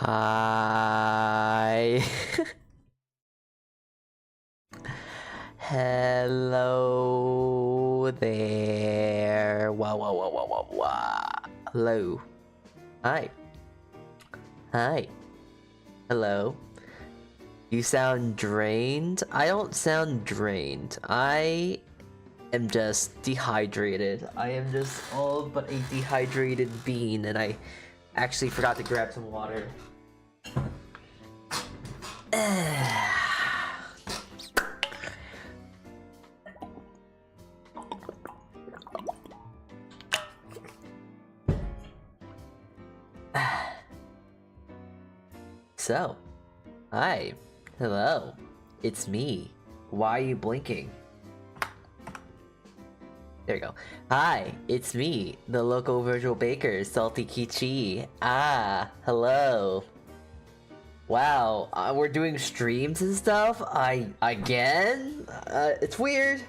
Hi. Hello there. Wow, wow, wow, wow, wow, wow. Hello. Hi. Hi. Hello. You sound drained? I don't sound drained. I am just dehydrated. I am just all but a dehydrated bean, and I actually forgot to grab some water. So, hi. Hello. It's me. Why are you blinking? There you go. Hi, it's me, the local virtual baker, Saltea Kichee. Hello. Wow, we're doing streams and stuff? Again? It's weird.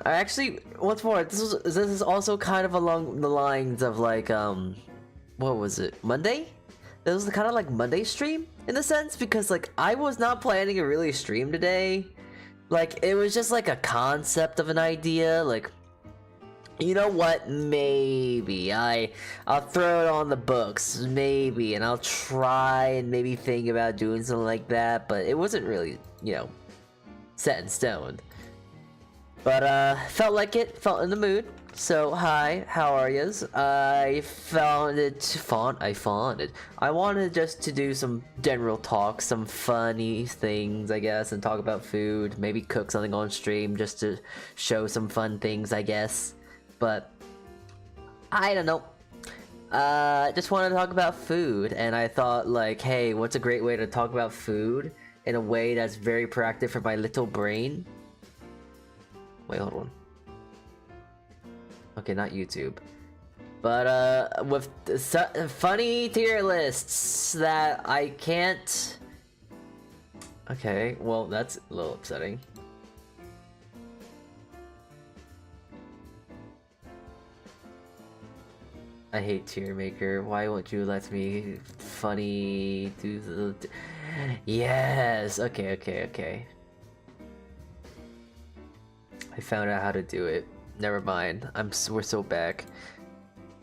I actually, what's more, this is also kind of along the lines of like, what was it, Monday? It was kind of like Monday stream, in a sense, because like, I was not planning to really stream today. Like, it was just like a concept of an idea, like, you know what, maybe I'll throw it on the books, maybe, and I'll try and maybe think about doing something like that, but it wasn't really, you know, set in stone. But felt like it, felt in the mood. So hi, how are yous? I wanted just to do some general talk, some funny things, I guess, and talk about food, maybe cook something on stream just to show some fun things, I guess. But I don't know. Just wanted to talk about food, and I thought like, hey, what's a great way to talk about food in a way that's very proactive for my little brain? Wait, hold on. Okay, not YouTube. But with funny tier lists that I can't... Okay, well that's a little upsetting. I hate tier maker. Why won't you let me funny do the... Yes! Okay. I found out how to do it. Never mind. We're so back.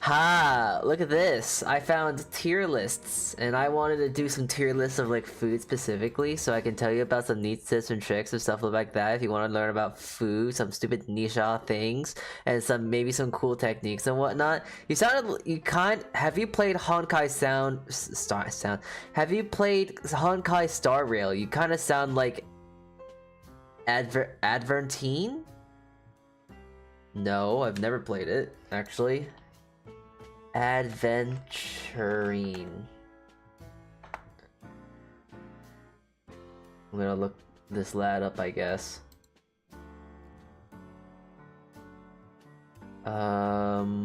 Ha! Look at this! I found tier lists, and I wanted to do some tier lists of like food specifically, so I can tell you about some neat tips and tricks and stuff like that. If you want to learn about food, some stupid niche things, and maybe some cool techniques and whatnot. Have you played Honkai Sound? Have you played Honkai Star Rail? You kind of sound like Advertine? No, I've never played it, actually. Adventurine. I'm gonna look this lad up, I guess. Yeah,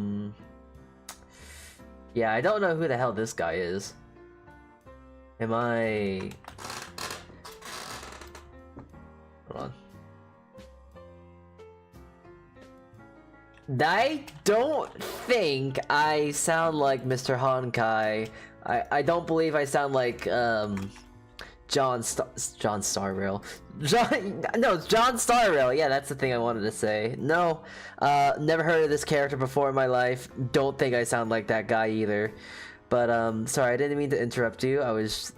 I don't know who the hell this guy is. Hold on. I don't think I sound like Mr. Honkai. I don't believe I sound like John Starrail. John Starrail. Yeah, that's the thing I wanted to say. No, never heard of this character before in my life. Don't think I sound like that guy either. But sorry, I didn't mean to interrupt you. I was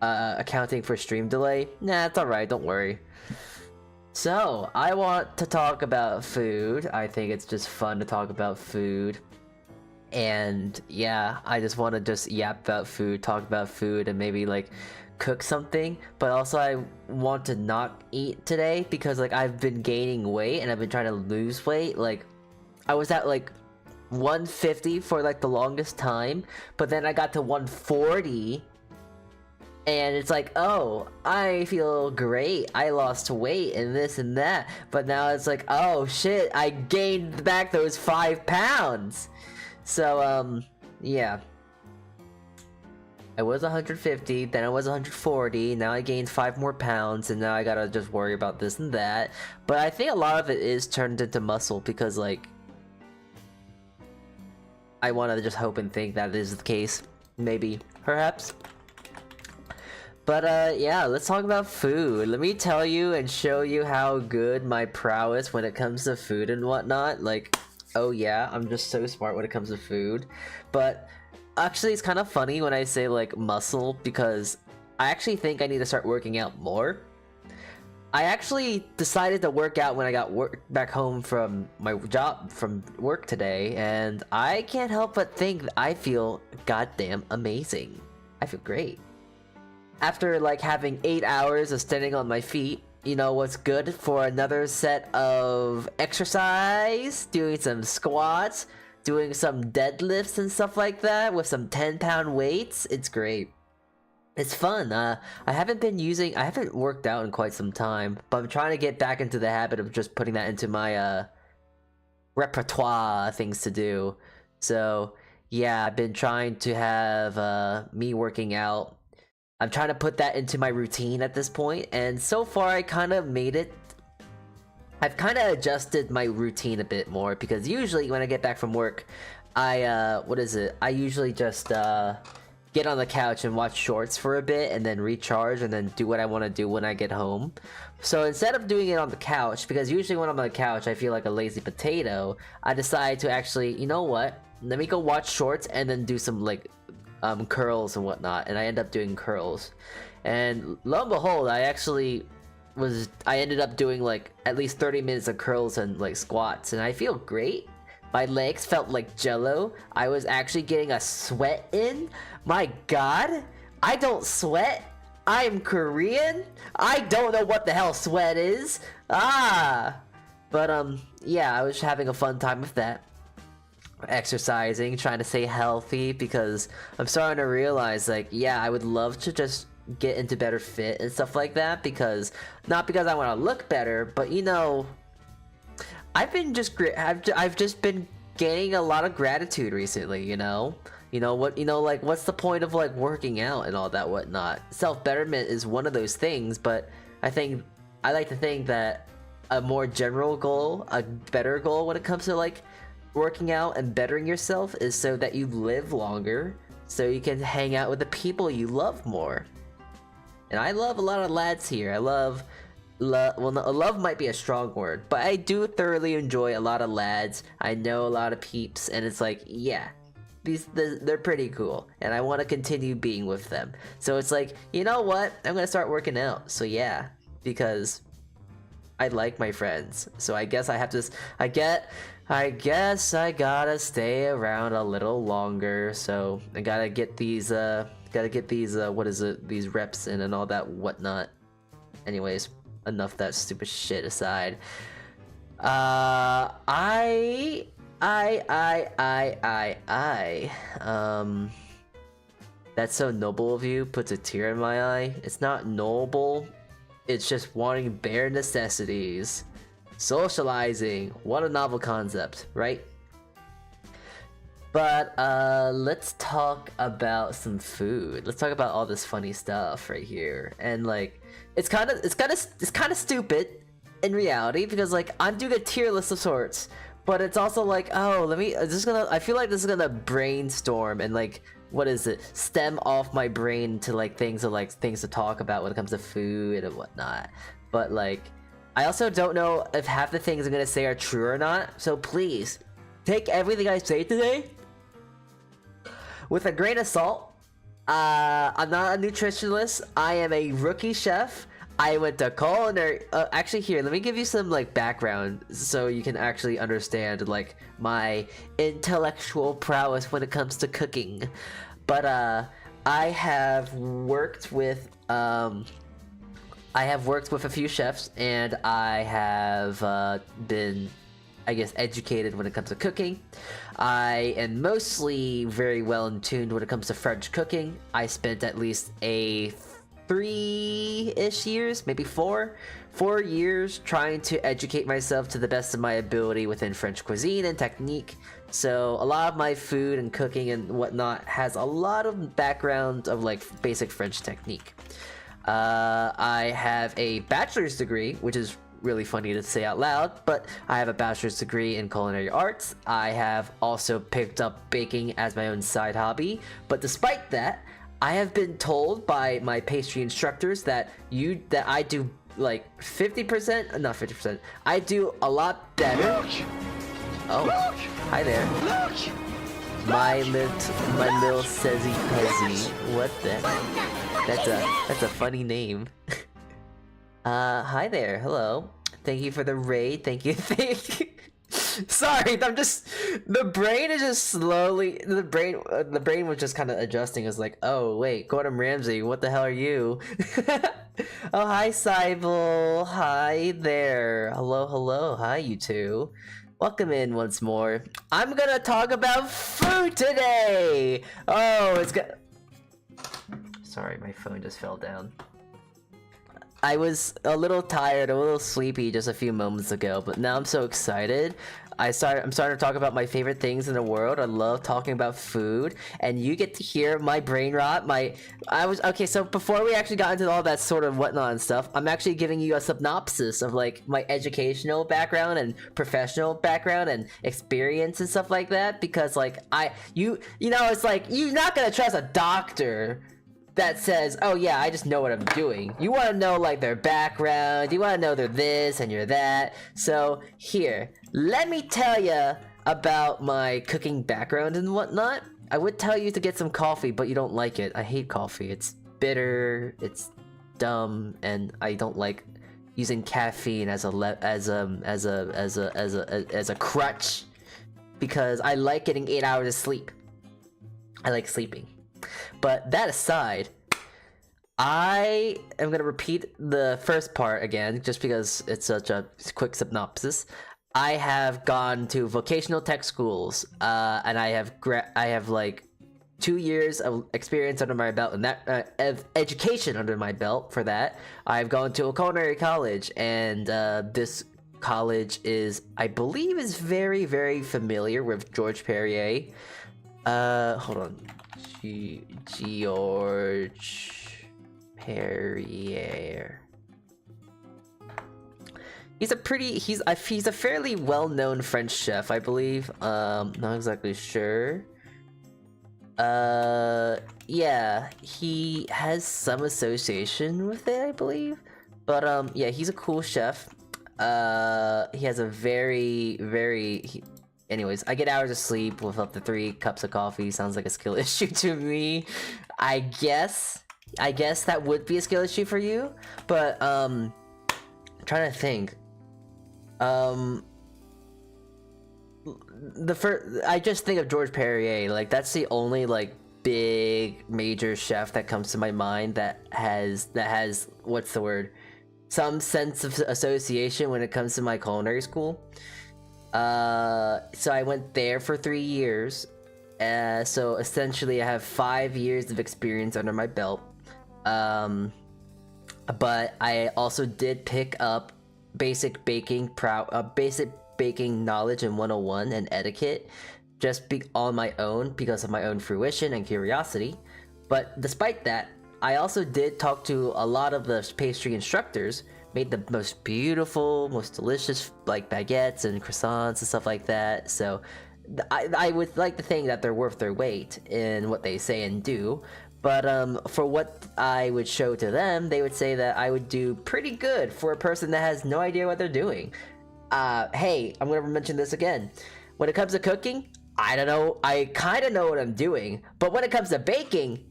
accounting for stream delay. Nah, it's alright. Don't worry. So, I want to talk about food. I think it's just fun to talk about food. And yeah, I just want to just yap about food, talk about food, and maybe like cook something. But also I want to not eat today because like I've been gaining weight and I've been trying to lose weight. Like I was at like 150 for like the longest time, but then I got to 140. And it's like, oh, I feel great, I lost weight and this and that. But now it's like, oh shit, I gained back those 5 pounds. So, yeah. I was 150, then I was 140, now I gained 5 more pounds, and now I gotta just worry about this and that. But I think a lot of it is turned into muscle because, like, I want to just hope and think that is the case. Maybe. Perhaps. But yeah, let's talk about food. Let me tell you and show you how good my prowess when it comes to food and whatnot. Like, oh yeah, I'm just so smart when it comes to food. But actually, it's kind of funny when I say like muscle, because I actually think I need to start working out more. I actually decided to work out when I got back home from my job from work today, and I can't help but think that I feel goddamn amazing. I feel great. After like having 8 hours of standing on my feet, you know what's good for another set of exercise? Doing some squats, doing some deadlifts and stuff like that with some 10-pound weights. It's great. It's fun. I haven't worked out in quite some time, but I'm trying to get back into the habit of just putting that into my repertoire things to do. So yeah, I've been trying to have me working out. I'm trying to put that into my routine at this point, and so far I kind of made it. I've kind of adjusted my routine a bit more, because usually when I get back from work, I usually just get on the couch and watch shorts for a bit and then recharge and then do what I want to do when I get home. So instead of doing it on the couch, because usually when I'm on the couch I feel like a lazy potato, I decided to actually, you know what? Let me go watch shorts and then do some like curls and whatnot, and I end up doing curls, and lo and behold, I ended up doing like at least 30 minutes of curls and like squats, and I feel great. My legs felt like jello. I was actually getting a sweat in. My god, I don't sweat. I am Korean. I don't know what the hell sweat is. But yeah, I was having a fun time with that. Exercising, trying to stay healthy, because I'm starting to realize, like, yeah, I would love to just get into better fit and stuff like that, because not because I want to look better, but you know, I've just been gaining a lot of gratitude recently. Like, what's the point of like working out and all that whatnot? Self-betterment is one of those things, but I like to think that a more general goal, a better goal when it comes to like working out and bettering yourself, is so that you live longer, so you can hang out with the people you love more. And I love a lot of lads here. Love might be a strong word, but I do thoroughly enjoy a lot of lads. I know a lot of peeps, and it's like, yeah, they're pretty cool, and I want to continue being with them. So it's like, you know what? I'm gonna start working out. So yeah, because I like my friends. So I guess I have to. I guess I gotta stay around a little longer, so I gotta get these these reps in and all that whatnot. Anyways, enough that stupid shit aside. That's so noble of you, puts a tear in my eye. It's not noble, it's just wanting bare necessities. Socializing, what a novel concept, right? But let's talk about some food. Let's talk about all this funny stuff right here. And like, it's kind of stupid in reality, because like I'm doing a tier list of sorts, but it's also like, oh, I feel like this is gonna brainstorm and like, stem off my brain to like things to talk about when it comes to food and whatnot. But like, I also don't know if half the things I'm gonna say are true or not, so please take everything I say today with a grain of salt. I'm not a nutritionist. I am a rookie chef. I went to culinary. Actually, here, let me give you some like background so you can actually understand like my intellectual prowess when it comes to cooking. But I have worked with a few chefs, and I have been, I guess, educated when it comes to cooking. I am mostly very well in tune when it comes to French cooking. I spent at least a 3-ish years, maybe 4 years trying to educate myself to the best of my ability within French cuisine and technique. So a lot of my food and cooking and whatnot has a lot of background of like basic French technique. I have a bachelor's degree, which is really funny to say out loud, but I have a bachelor's degree in culinary arts. I have also picked up baking as my own side hobby, but despite that, I have been told by my pastry instructors that I do like 50%, not 50%. I do a lot better. Oh, hi there. My little Sezzy Pezzy. What the heck? That's a funny name. Hi there. Hello. Thank you for the raid. Thank you. Sorry, the brain is just slowly, the brain was just kind of adjusting. It's like, oh wait, Gordon Ramsay, what the hell are you? Oh, hi Cybele, hi there, hello, hi you two. Welcome in once more. I'm gonna talk about food today! Oh, it's sorry, my phone just fell down. I was a little tired, a little sleepy just a few moments ago, but now I'm so excited. I'm starting to talk about my favorite things in the world. I love talking about food, and you get to hear my brain rot. Okay, so before we actually got into all that sort of whatnot and stuff, I'm actually giving you a synopsis of like my educational background and professional background and experience and stuff like that, because like you know, it's like you're not gonna trust a doctor that says, oh yeah, I just know what I'm doing. You want to know like their background, you want to know they're this and you're that. So here, let me tell you about my cooking background and whatnot. I would tell you to get some coffee, but you don't like it. I hate coffee. It's bitter, it's dumb, and I don't like using caffeine as a crutch, because I like getting 8 hours of sleep. I like sleeping. But that aside, I am going to repeat the first part again, just because it's such a quick synopsis. I have gone to vocational tech schools, and I have like 2 years of experience under my belt, and that of education under my belt for that. I've gone to a culinary college, and this college I believe is very, very familiar with George Perrier. Hold on. George Perrier. He's a fairly well-known French chef, I believe. Not exactly sure. Yeah, he has some association with it, I believe. But yeah, he's a cool chef. He has a anyways, I get hours of sleep with up to 3 cups of coffee. Sounds like a skill issue to me. I guess that would be a skill issue for you, but I'm trying to think. I just think of George Perrier. Like, that's the only like big major chef that comes to my mind that has what's the word? Some sense of association when it comes to my culinary school. So I went there for 3 years. So essentially I have 5 years of experience under my belt. But I also did pick up basic baking knowledge in 101 and etiquette on my own, because of my own fruition and curiosity. But despite that, I also did talk to a lot of the pastry instructors, made the most beautiful, most delicious like baguettes and croissants and stuff like that. So I would like to think that they're worth their weight in what they say and do. But for what I would show to them, they would say that I would do pretty good for a person that has no idea what they're doing. Hey, I'm gonna mention this again. When it comes to cooking, I don't know. I kind of know what I'm doing. But when it comes to baking,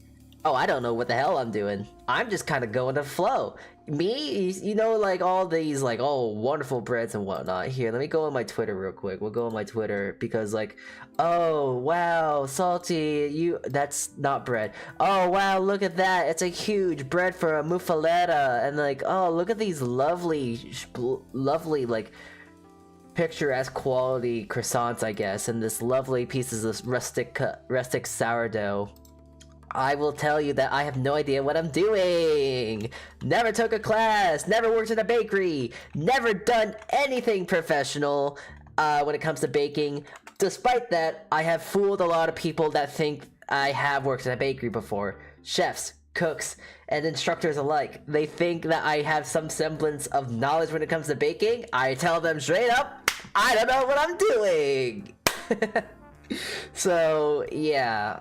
oh, I don't know what the hell I'm doing. I'm just kind of going to flow. Me, you know, like all these like, oh, wonderful breads and whatnot. Here, let me go on my Twitter real quick. We'll go on my Twitter because like, oh, wow, Salty, that's not bread. Oh, wow, look at that. It's a huge bread for a muffaletta. And like, oh, look at these lovely, like, picturesque quality croissants, I guess. And this lovely pieces of rustic sourdough. I will tell you that I have no idea what I'm doing. Never took a class, never worked in a bakery, never done anything professional when it comes to baking. Despite that, I have fooled a lot of people that think I have worked in a bakery before. Chefs, cooks, and instructors alike. They think that I have some semblance of knowledge when it comes to baking. I tell them straight up, I don't know what I'm doing. So, yeah,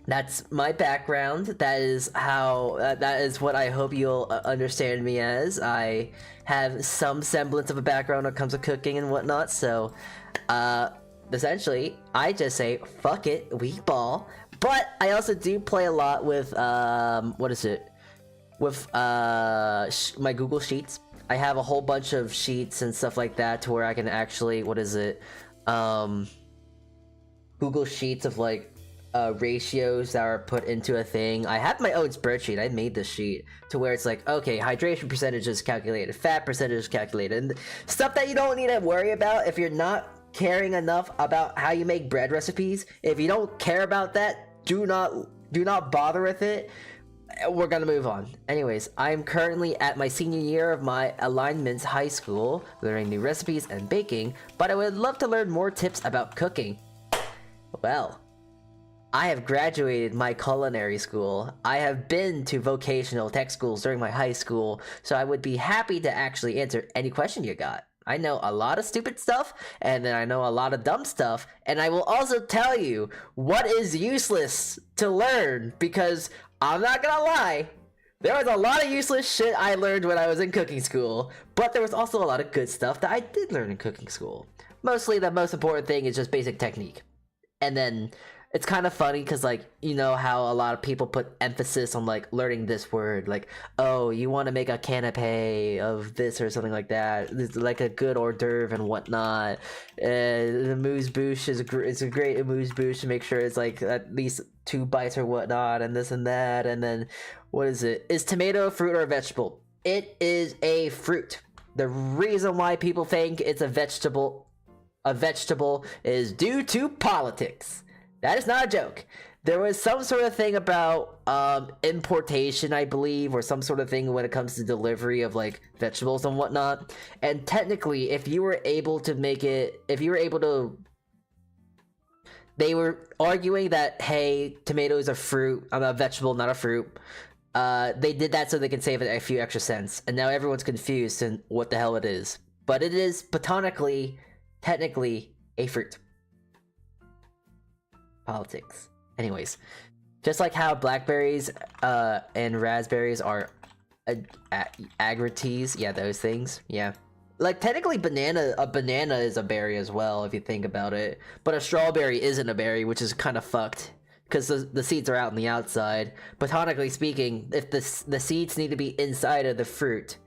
That's my background. That is how. That is what I hope you'll understand me as. I have some semblance of a background when it comes to cooking and whatnot. So, essentially, I just say fuck it, we ball. But I also do play a lot with what is it? With my Google Sheets. I have a whole bunch of sheets and stuff like that to where I can actually, what is it? Google Sheets of like ratios that are put into a thing. I have my own spreadsheet. I made this sheet to where it's like, okay, hydration percentage is calculated, fat percentage is calculated, and stuff that you don't need to worry about if you're not caring enough about how you make bread recipes. If you don't care about that, do not bother with it. We're gonna move on. Anyways, I'm currently at my senior year of my alignments high school, learning new recipes and baking, but I would love to learn more tips about cooking. Well, I have graduated my culinary school. I have been to vocational tech schools during my high school, so I would be happy to actually answer any question you got. I know a lot of stupid stuff, and then I know a lot of dumb stuff, and I will also tell you what is useless to learn, because I'm not gonna lie, there was a lot of useless shit I learned when I was in cooking school, but there was also a lot of good stuff that I did learn in cooking school. Mostly the most important thing is just basic technique. And then it's kind of funny because, like, you know how a lot of people put emphasis on, like, learning this word. Like, oh, you want to make a canapé of this or something like that. It's like a good hors d'oeuvre and whatnot. The amuse-bouche is a great amuse-bouche to make sure it's, like, at least 2 bites or whatnot and this and that. And then, what is it? Is tomato a fruit or a vegetable? It is a fruit. The reason why people think it's a vegetable is due to politics. That is not a joke. There was some sort of thing about importation, I believe, or some sort of thing when it comes to delivery of like vegetables and whatnot. And technically, if you were able to they were arguing that, hey, tomato is a fruit, a vegetable, not a fruit. They did that so they can save a few extra cents. And now everyone's confused in what the hell it is. But it is botanically, technically, a fruit. Politics. Anyways, just like how blackberries and raspberries are agrities, yeah, those things, yeah. Like technically, a banana is a berry as well if you think about it, but a strawberry isn't a berry, which is kind of fucked because the seeds are out on the outside. Botanically speaking, if the seeds need to be inside of the fruit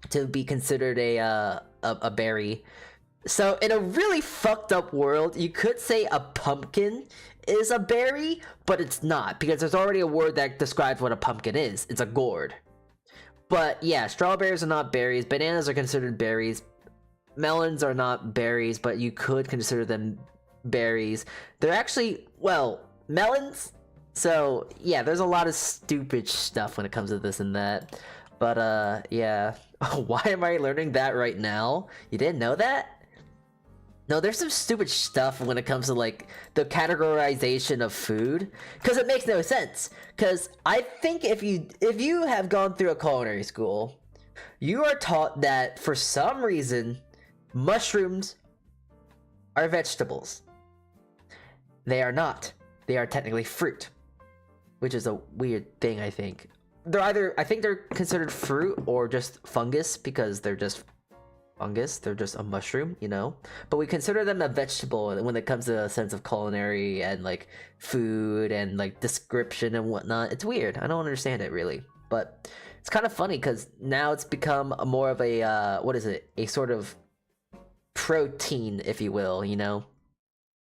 to be considered a berry. So in a really fucked up world, you could say a pumpkin is a berry, but it's not, because there's already a word that describes what a pumpkin is. It's a gourd. But yeah, strawberries are not berries. Bananas are considered berries. Melons are not berries, but you could consider them berries. They're actually, well, melons. So yeah, there's a lot of stupid stuff when it comes to this and that. But yeah. Why am I learning that right now? You didn't know that? No, there's some stupid stuff when it comes to like the categorization of food, because it makes no sense. Because I think if you have gone through a culinary school, you are taught that for some reason mushrooms are vegetables. They are not. They are technically fruit, which is a weird thing. I think I think they're considered fruit or just fungus, because they're just fungus. They're just a mushroom, you know, but we consider them a vegetable when it comes to a sense of culinary and like food and like description and whatnot. It's weird. I don't understand it really, but it's kind of funny because now it's become more of a what is it, a sort of protein, if you will, you know.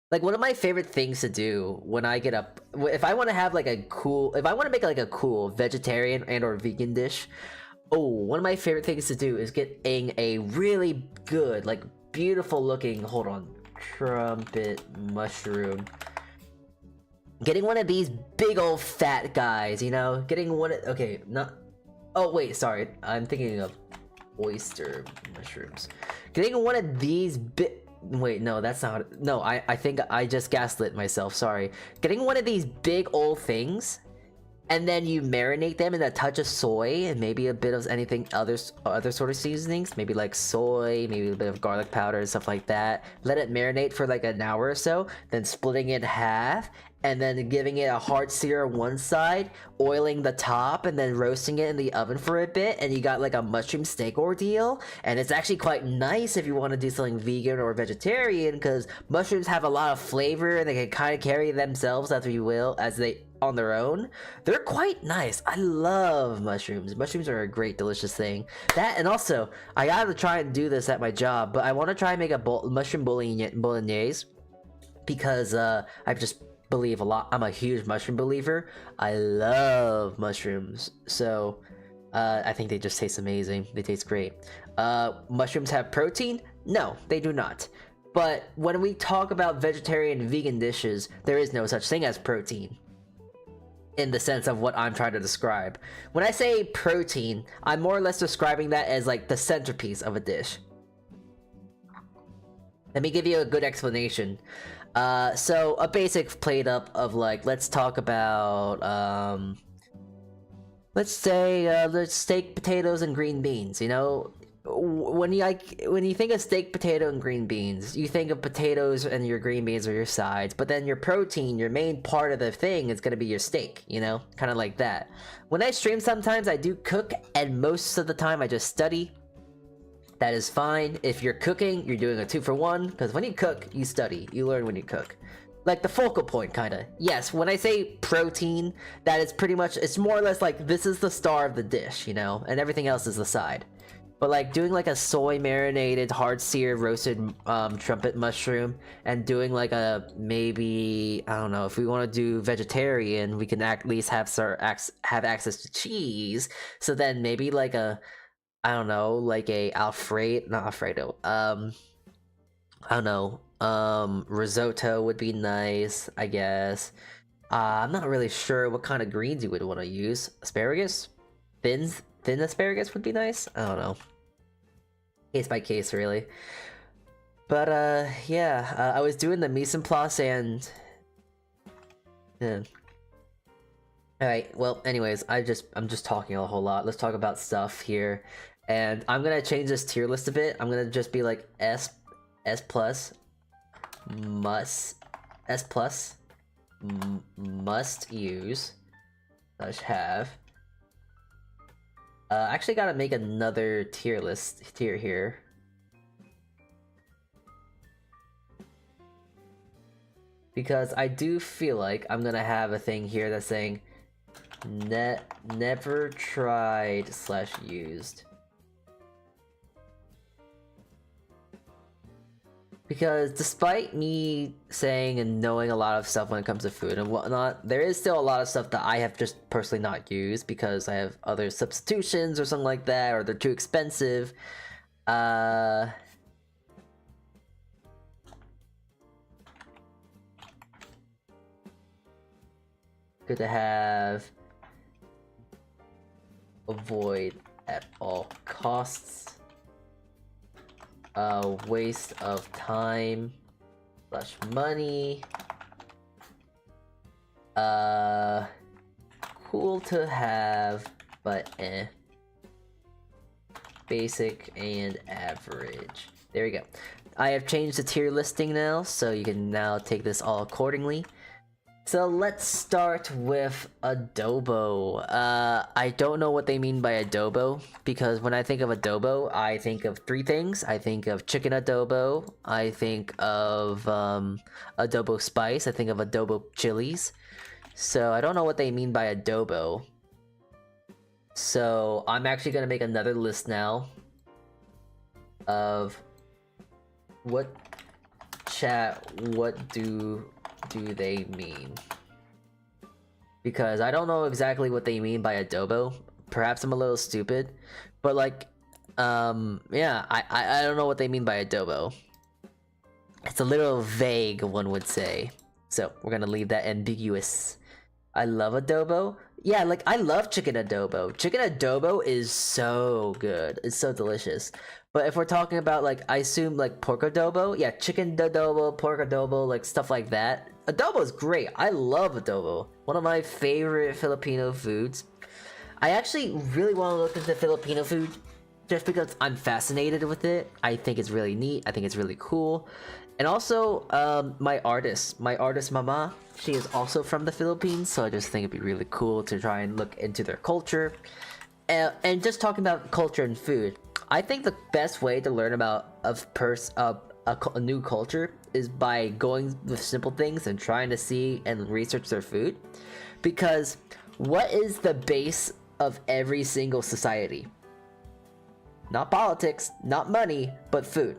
Like one of my favorite things to do when I get up, if I want to have like if I want to make like a cool vegetarian and or vegan dish, one of my favorite things to do is getting a really good, like beautiful looking, hold on, trumpet mushroom. Getting one of these big old fat guys, you know? Getting one of, okay, not, oh wait, sorry, I'm thinking of oyster mushrooms. Getting one of these wait, no, that's not, no, I think I just gaslit myself, sorry. Getting one of these big old things and then you marinate them in a touch of soy and maybe a bit of anything other sort of seasonings, maybe like soy, maybe a bit of garlic powder and stuff like that. Let it marinate for like an hour or so, then splitting it in half and then giving it a hard sear on one side, oiling the top, and then roasting it in the oven for a bit, and you got like a mushroom steak ordeal. And it's actually quite nice if you want to do something vegan or vegetarian, because mushrooms have a lot of flavor and they can kind of carry themselves, as you will, as they on their own. They're quite nice. I love mushrooms. Mushrooms are a great, delicious thing. That, and also, I gotta try and do this at my job, but I want to try and make a mushroom bolognese, because I just believe a lot. I'm a huge mushroom believer. I love mushrooms, so I think they just taste amazing. They taste great. Mushrooms have protein? No, they do not. But when we talk about vegetarian and vegan dishes, there is no such thing as protein, in the sense of what I'm trying to describe. When I say protein, I'm more or less describing that as like the centerpiece of a dish. Let me give you a good explanation. So a basic plate up of, like, let's talk about, let's say, let's steak, potatoes, and green beans. You know, when you think of steak, potato, and green beans, you think of potatoes and your green beans are your sides, but then your protein, your main part of the thing, is gonna be your steak. You know, kind of like that. When I stream, sometimes I do cook, and most of the time I just study. That is fine. If you're cooking, you're doing a 2-for-1, because when you cook, you study. You learn when you cook. Like the focal point, kinda. Yes, when I say protein, that is pretty much, it's more or less like this is the star of the dish, you know, and everything else is the side. But like doing like a soy marinated, hard seared, roasted trumpet mushroom, and doing like a, maybe, I don't know, if we want to do vegetarian, we can at least have access to cheese. So then maybe like a, I don't know, like a not Alfredo, I don't know, risotto would be nice, I guess. I'm not really sure what kind of greens you would want to use. Asparagus? Thin asparagus would be nice? I don't know. Case by case, really. But, yeah, I was doing the mise en place and... yeah. Alright, well, anyways, I'm just talking a whole lot. Let's talk about stuff here. And I'm gonna change this tier list a bit. I'm gonna just be like S plus, must use, have. Actually gotta make another tier here. Because I do feel like I'm gonna have a thing here that's saying never tried / used. Because despite me saying and knowing a lot of stuff when it comes to food and whatnot, there is still a lot of stuff that I have just personally not used because I have other substitutions or something like that, or they're too expensive. Good to have. Avoid at all costs. Waste of time / money. Cool to have, but eh. Basic and average. There we go. I have changed the tier listing now, so you can now take this all accordingly. So let's start with adobo. I don't know what they mean by adobo, because when I think of adobo, I think of 3 things. I think of chicken adobo, I think of adobo spice, I think of adobo chilies. So I don't know what they mean by adobo. So I'm actually gonna make another list now of what do they mean? Because I don't know exactly what they mean by adobo. Perhaps I'm a little stupid, but like, yeah, I don't know what they mean by adobo. It's a little vague, one would say. So we're gonna leave that ambiguous. I love adobo. Yeah, like I love chicken adobo. Chicken adobo is so good. It's so delicious. But if we're talking about like, I assume like pork adobo, yeah, chicken adobo, pork adobo, like stuff like that. Adobo is great. I love adobo. One of my favorite Filipino foods. I actually really want to look into Filipino food just because I'm fascinated with it. I think it's really neat. I think it's really cool. And also, my artist Mama, she is also from the Philippines, so I just think it'd be really cool to try and look into their culture. And just talking about culture and food, I think the best way to learn about a new culture is by going with simple things and trying to see and research their food. Because what is the base of every single society? Not politics, not money, but food.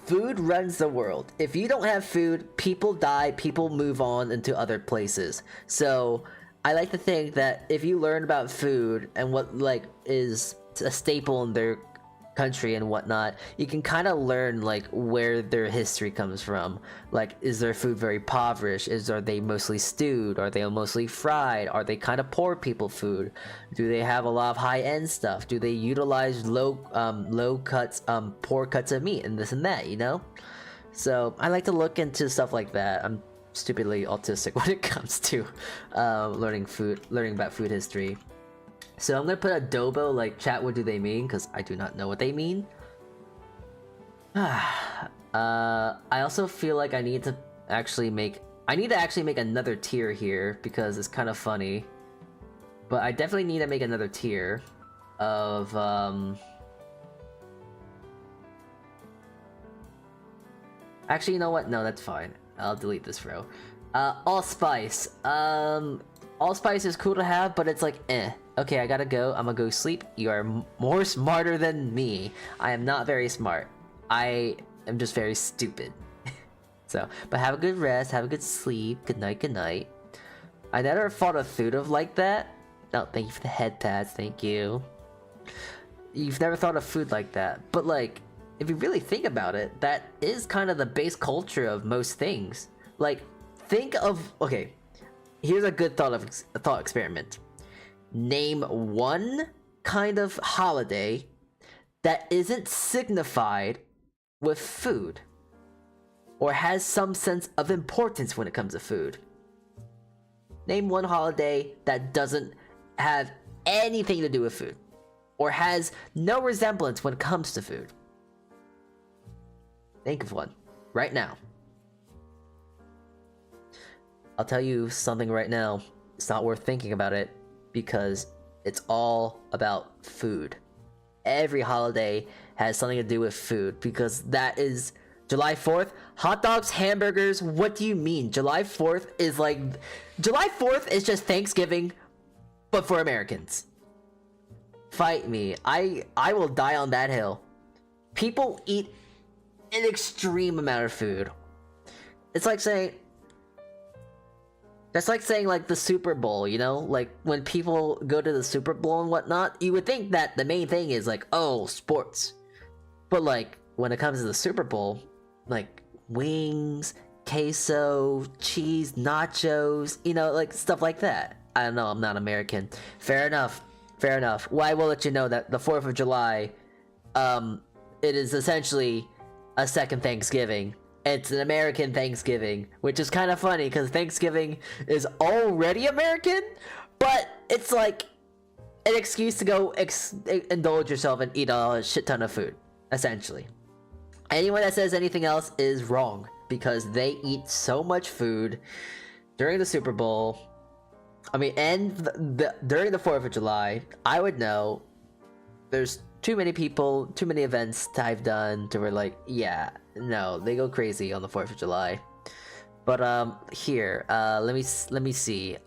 Food runs the world. If you don't have food, people die, people move on into other places. So I like to think that if you learn about food and what like is a staple in their country and whatnot, you can kind of learn like where their history comes from. Like, is their food very impoverished? Are they mostly stewed? Are they mostly fried? Are they kind of poor people food? Do they have a lot of high-end stuff? Do they utilize low cuts, poor cuts of meat and this and that, you know? So I like to look into stuff like that. I'm stupidly autistic when it comes to learning about food history. So I'm gonna put adobo, like, chat, what do they mean? Because I do not know what they mean. I also feel like I need to actually make another tier here because it's kind of funny. But I definitely need to make another tier of actually, you know what? No, that's fine. I'll delete this row. Allspice. Allspice is cool to have, but it's like, eh. Okay, I gotta go. I'm gonna go sleep. You are more smarter than me. I am not very smart. I am just very stupid. So, but have a good rest. Have a good sleep. Good night, good night. I never fought a Vtuber like that. No, thank you for the head pads. Thank you. You've never thought of food like that. But like, if you really think about it, that is kind of the base culture of most things. Like, think of, okay, here's a good thought experiment. Name one kind of holiday that isn't signified with food or has some sense of importance when it comes to food. Name one holiday that doesn't have anything to do with food or has no resemblance when it comes to food. Think of one right now. I'll tell you something right now. It's not worth thinking about it because it's all about food. Every holiday has something to do with food because that is July 4th. Hot dogs, hamburgers. What do you mean? July 4th is just Thanksgiving, but for Americans. Fight me. I will die on that hill. People eat an extreme amount of food. It's like saying, that's like saying like the Super Bowl, you know? Like when people go to the Super Bowl and whatnot, you would think that the main thing is like, oh, sports. But like when it comes to the Super Bowl, like wings, queso, cheese, nachos, you know, like stuff like that. I don't know, I'm not American. Fair enough. Fair enough. Well, I will let you know that the 4th of July, it is essentially a second Thanksgiving. It's an American Thanksgiving, which is kind of funny because Thanksgiving is already American, but it's like an excuse to go indulge yourself and eat a shit ton of food, essentially. Anyone that says anything else is wrong because they eat so much food during the Super Bowl. I mean, and during the 4th of July, I would know there's too many people, too many events that I've done to where like, yeah, no, they go crazy on the 4th of July. But here, let me see.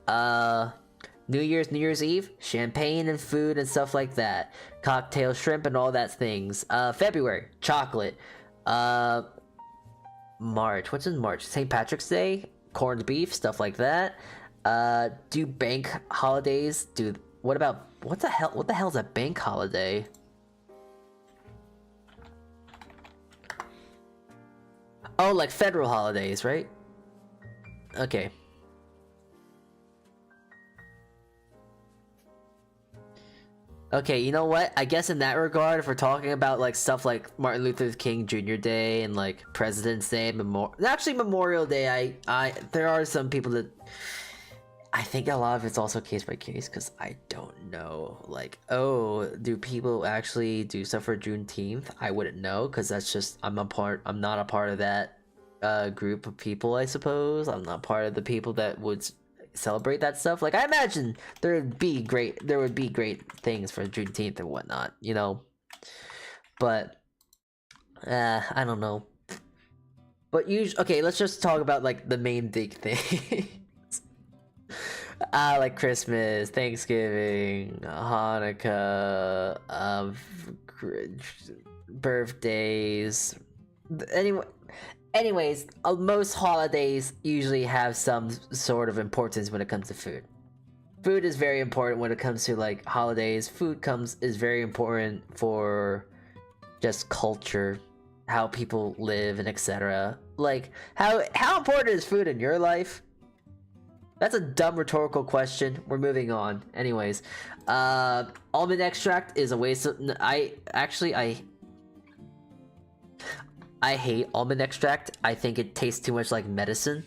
New Year's Eve, champagne and food and stuff like that. Cocktail, shrimp and all that things. February, chocolate. March, what's in March? St. Patrick's Day, corned beef, stuff like that. Do bank holidays? What the hell is a bank holiday? Oh, like federal holidays, right? Okay. Okay, you know what? I guess in that regard, if we're talking about like stuff like Martin Luther King Jr. Day and like President's Day, actually Memorial Day, I there are some people that I think a lot of it's also case by case because I don't know. Like, oh, do people actually do stuff for Juneteenth? I wouldn't know because that's just I'm not a part of that group of people. I suppose I'm not part of the people that would celebrate that stuff. Like, I imagine there would be great things for Juneteenth and whatnot, you know. But I don't know. But usually, okay, let's just talk about like the main big thing. Like Christmas, Thanksgiving, Hanukkah, birthdays. Anyways, most holidays usually have some sort of importance when it comes to food. Food is very important when it comes to like holidays. Is very important for just culture, how people live, and etc. Like, how important is food in your life? That's a dumb rhetorical question. We're moving on. Anyways, almond extract is a waste of. I hate almond extract. I think it tastes too much like medicine.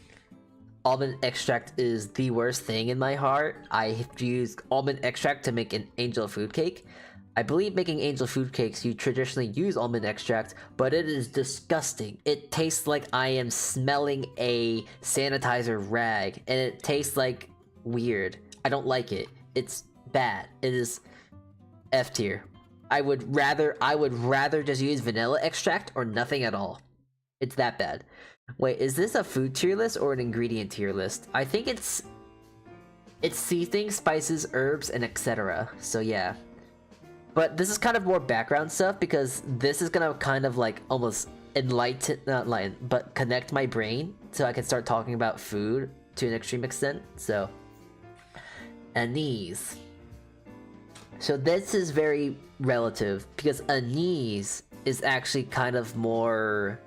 Almond extract is the worst thing in my heart. I use almond extract to make an angel food cake. I believe making angel food cakes, you traditionally use almond extract, but it is disgusting. It tastes like I am smelling a sanitizer rag, and it tastes like weird. I don't like it. It's bad. It is F tier. I would rather just use vanilla extract or nothing at all. It's that bad. Wait, is this a food tier list or an ingredient tier list? I think it's seasonings, spices, herbs, and etc. So yeah. But this is kind of more background stuff because this is gonna kind of like almost not enlighten, but connect my brain so I can start talking about food to an extreme extent. So, anise. So this is very relative because anise is actually kind of more.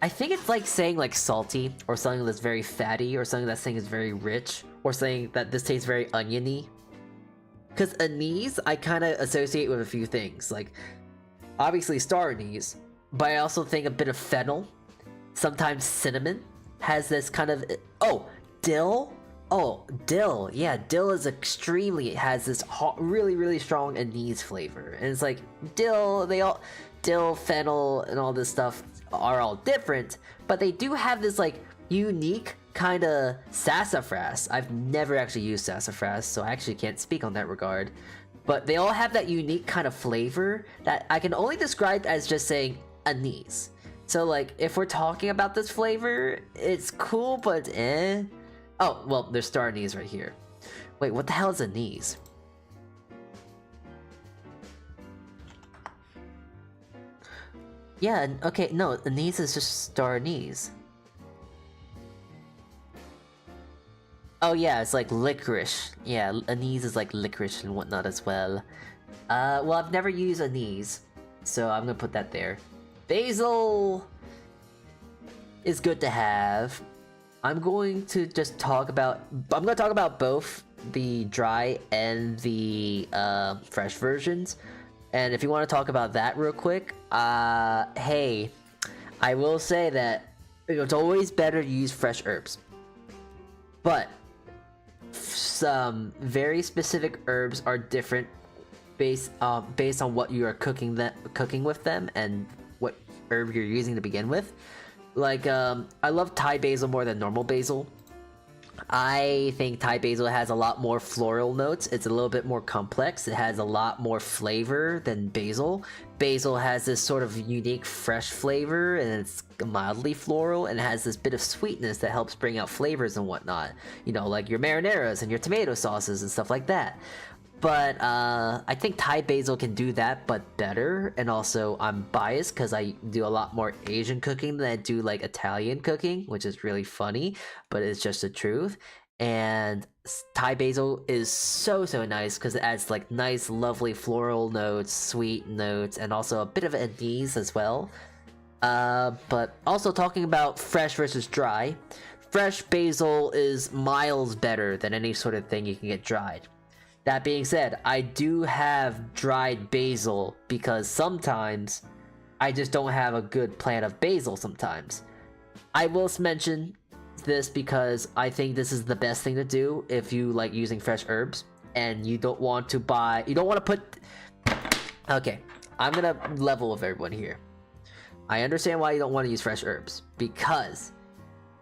I think it's like saying like salty or something that's very fatty or something that's saying is very rich or saying that this tastes very oniony. Because anise, I kind of associate with a few things, like obviously star anise, but I also think a bit of fennel, sometimes cinnamon, has this kind of dill. Oh, dill, yeah, dill is has this really strong anise flavor, and it's like dill, fennel, and all this stuff are all different, but they do have this like unique kind of sassafras. I've never actually used sassafras, so I actually can't speak on that regard. But they all have that unique kind of flavor that I can only describe as just saying anise. So like, if we're talking about this flavor, it's cool, but eh. Oh, well, there's star anise right here. Wait, what the hell is anise? Yeah, okay, no, anise is just star anise. Oh yeah, it's like licorice. Yeah, anise is like licorice and whatnot as well. Well, I've never used anise, so I'm gonna put that there. Basil is good to have. I'm gonna talk about both the dry and the fresh versions. And if you want to talk about that real quick, hey, I will say that it's always better to use fresh herbs. But some very specific herbs are different based on what you are cooking with them and what herb you're using to begin with. Like, I love Thai basil more than normal basil. I think Thai basil has a lot more floral notes. It's a little bit more complex. It has a lot more flavor than basil. Basil has this sort of unique fresh flavor, and it's mildly floral, and it has this bit of sweetness that helps bring out flavors and whatnot. You know, like your marinaras and your tomato sauces and stuff like that. But I think Thai basil can do that, but better. And also, I'm biased because I do a lot more Asian cooking than I do like Italian cooking, which is really funny, but it's just the truth. And Thai basil is so nice because it adds like nice, lovely floral notes, sweet notes, and also a bit of anise as well. But also talking about fresh versus dry, fresh basil is miles better than any sort of thing you can get dried. That being said, I do have dried basil because sometimes I just don't have a good plant of basil sometimes. I will mention this because I think this is the best thing to do if you like using fresh herbs and you don't want to put... Okay, I'm gonna level with everyone here. I understand why you don't want to use fresh herbs, because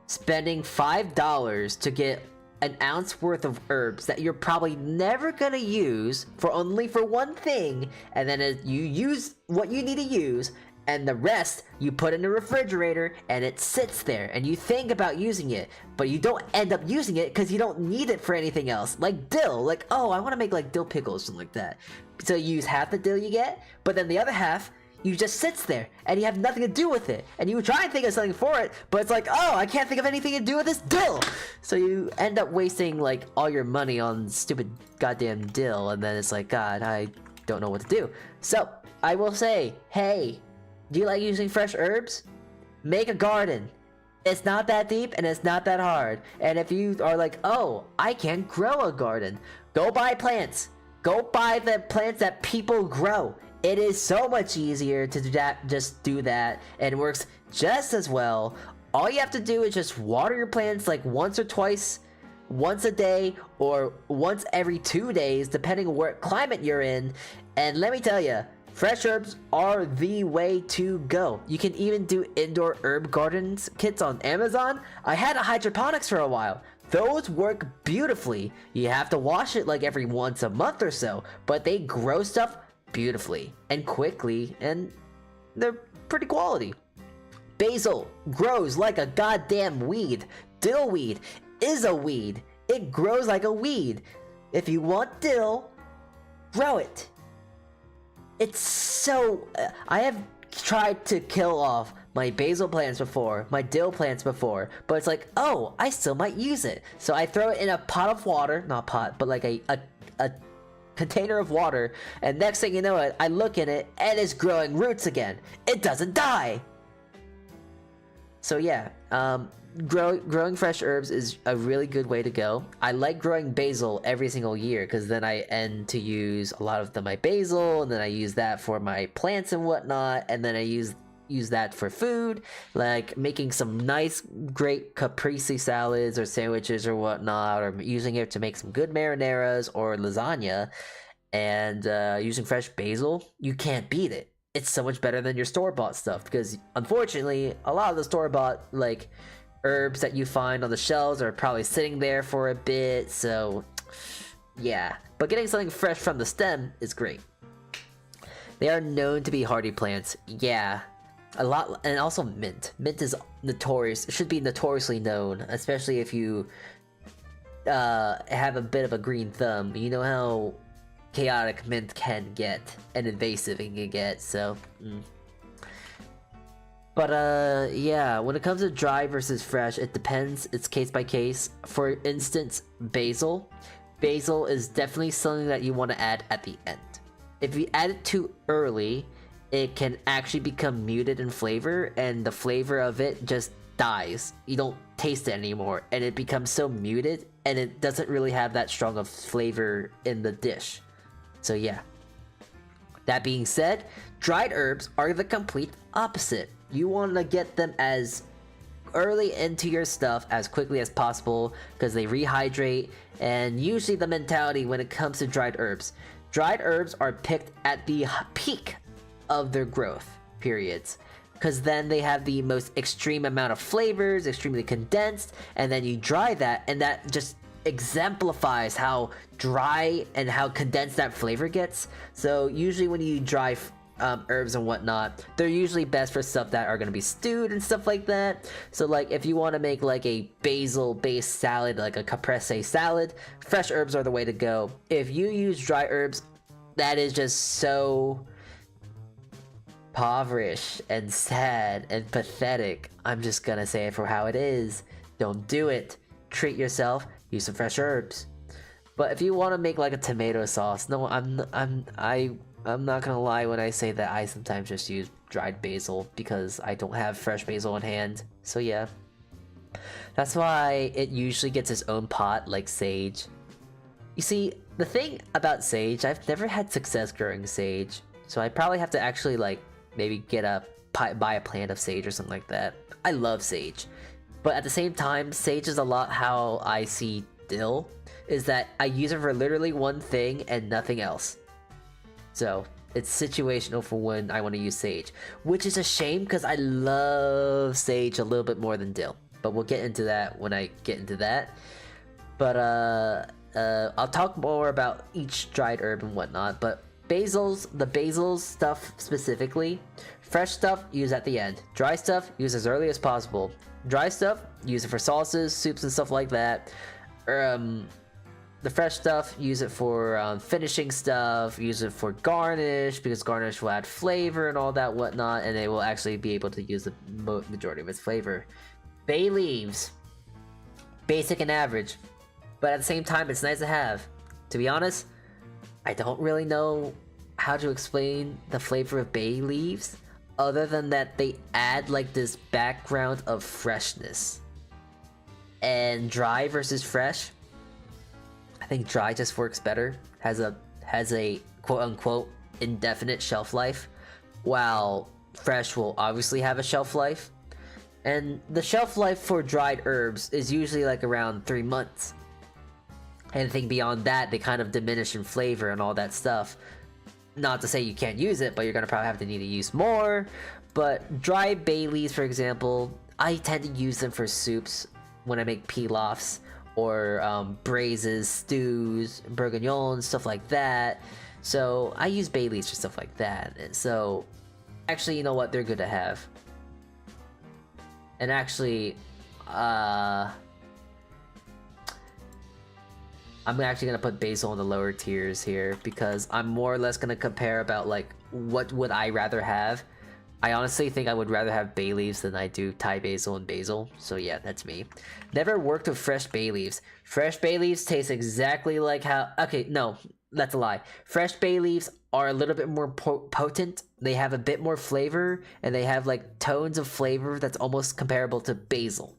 spending $5 to get an ounce worth of herbs that you're probably never gonna use for only for one thing, and then you use what you need to use, and the rest you put in the refrigerator and it sits there and you think about using it, but you don't end up using it because you don't need it for anything else, like dill. Like, oh, I want to make like dill pickles, something like that. So you use half the dill you get, but then the other half you just sits there and you have nothing to do with it, and you try and think of something for it, but it's like, oh, I can't think of anything to do with this dill. So you end up wasting like all your money on stupid goddamn dill, and then it's like, God, I don't know what to do. So I will say, hey, do you like using fresh herbs? Make a garden. It's not that deep and it's not that hard. And if you are like, oh, I can't grow a garden, go buy plants. Go buy the plants that people grow. It is so much easier to do that, just do that, and it works just as well. All you have to do is just water your plants like once or twice, once a day, or once every 2 days, depending on what climate you're in. And let me tell you, fresh herbs are the way to go. You can even do indoor herb gardens kits on Amazon. I had a hydroponics for a while. Those work beautifully. You have to wash it like every once a month or so, but they grow stuff beautifully and quickly, and they're pretty quality. Basil grows like a goddamn weed. Dill weed is a weed. It grows like a weed. If you want dill, grow it. It's so... I have tried to kill off my basil plants before, my dill plants before, but it's like, oh, I still might use it. So I throw it in a pot of water, not pot, but like a container of water, and next thing you know it, I look in it and it's growing roots again. It doesn't die. So yeah, growing fresh herbs is a really good way to go. I like growing basil every single year because then I end to use a lot of my basil, and then I use that for my plants and whatnot, and then I use that for food, like making some nice great caprese salads or sandwiches or whatnot, or using it to make some good marinaras or lasagna. And using fresh basil, you can't beat it. It's so much better than your store-bought stuff, because unfortunately a lot of the store-bought like herbs that you find on the shelves are probably sitting there for a bit. So yeah, but getting something fresh from the stem is great. They are known to be hardy plants. Yeah, a lot. And also mint is notorious. It should be notoriously known, especially if you have a bit of a green thumb. You know how chaotic mint can get and invasive it can get. So but yeah, when it comes to dry versus fresh, it depends. It's case by case. For instance, basil is definitely something that you want to add at the end. If you add it too early, it can actually become muted in flavor, and the flavor of it just dies. You don't taste it anymore, and it becomes so muted, and it doesn't really have that strong of flavor in the dish. So yeah. That being said, dried herbs are the complete opposite. You want to get them as early into your stuff as quickly as possible because they rehydrate, and usually the mentality when it comes to dried herbs are picked at the peak of their growth periods, because then they have the most extreme amount of flavors, extremely condensed, and then you dry that, and that just exemplifies how dry and how condensed that flavor gets. So usually when you dry herbs and whatnot, they're usually best for stuff that are going to be stewed and stuff like that. So like if you want to make like a basil based salad, like a caprese salad, fresh herbs are the way to go. If you use dry herbs, that is just so impoverished and sad and pathetic. I'm just gonna say it for how it is. Don't do it. Treat yourself. Use some fresh herbs. But if you want to make like a tomato sauce, no, I'm not gonna lie when I say that I sometimes just use dried basil because I don't have fresh basil on hand. So yeah, that's why it usually gets its own pot like sage. You see, the thing about sage, I've never had success growing sage, so I probably have to actually like maybe buy a plant of sage or something like that. I love sage, but at the same time, sage is a lot how I see dill, is that I use it for literally one thing and nothing else. So it's situational for when I want to use sage, which is a shame because I love sage a little bit more than dill. But we'll get into that when I get into that. But I'll talk more about each dried herb and whatnot. But the basil stuff specifically, fresh stuff use at the end. Dry stuff use as early as possible. Dry stuff use it for sauces, soups, and stuff like that. The fresh stuff, use it for finishing stuff, use it for garnish, because garnish will add flavor and all that whatnot, and it will actually be able to use the majority of its flavor. Bay leaves. Basic and average, but at the same time, it's nice to have. To be honest, I don't really know how to explain the flavor of bay leaves, other than that they add like this background of freshness. And dry versus fresh, I think dry just works better, has a quote-unquote indefinite shelf life, while fresh will obviously have a shelf life. And the shelf life for dried herbs is usually like around 3 months. Anything beyond that, they kind of diminish in flavor and all that stuff. Not to say you can't use it, but you're gonna probably have to need to use more. But dry bay leaves, for example, I tend to use them for soups when I make pilafs, or braises, stews, bourguignons, stuff like that. So I use bay leaves for stuff like that. And so actually, you know what, they're good to have. And actually, I'm actually gonna put basil in the lower tiers here, because I'm more or less gonna compare about like what would I rather have. I honestly think I would rather have bay leaves than I do Thai basil and basil. So yeah, that's me. Never worked with fresh bay leaves. Fresh bay leaves taste exactly like how... Okay, no, that's a lie. Fresh bay leaves are a little bit more potent. They have a bit more flavor, and they have like tones of flavor that's almost comparable to basil,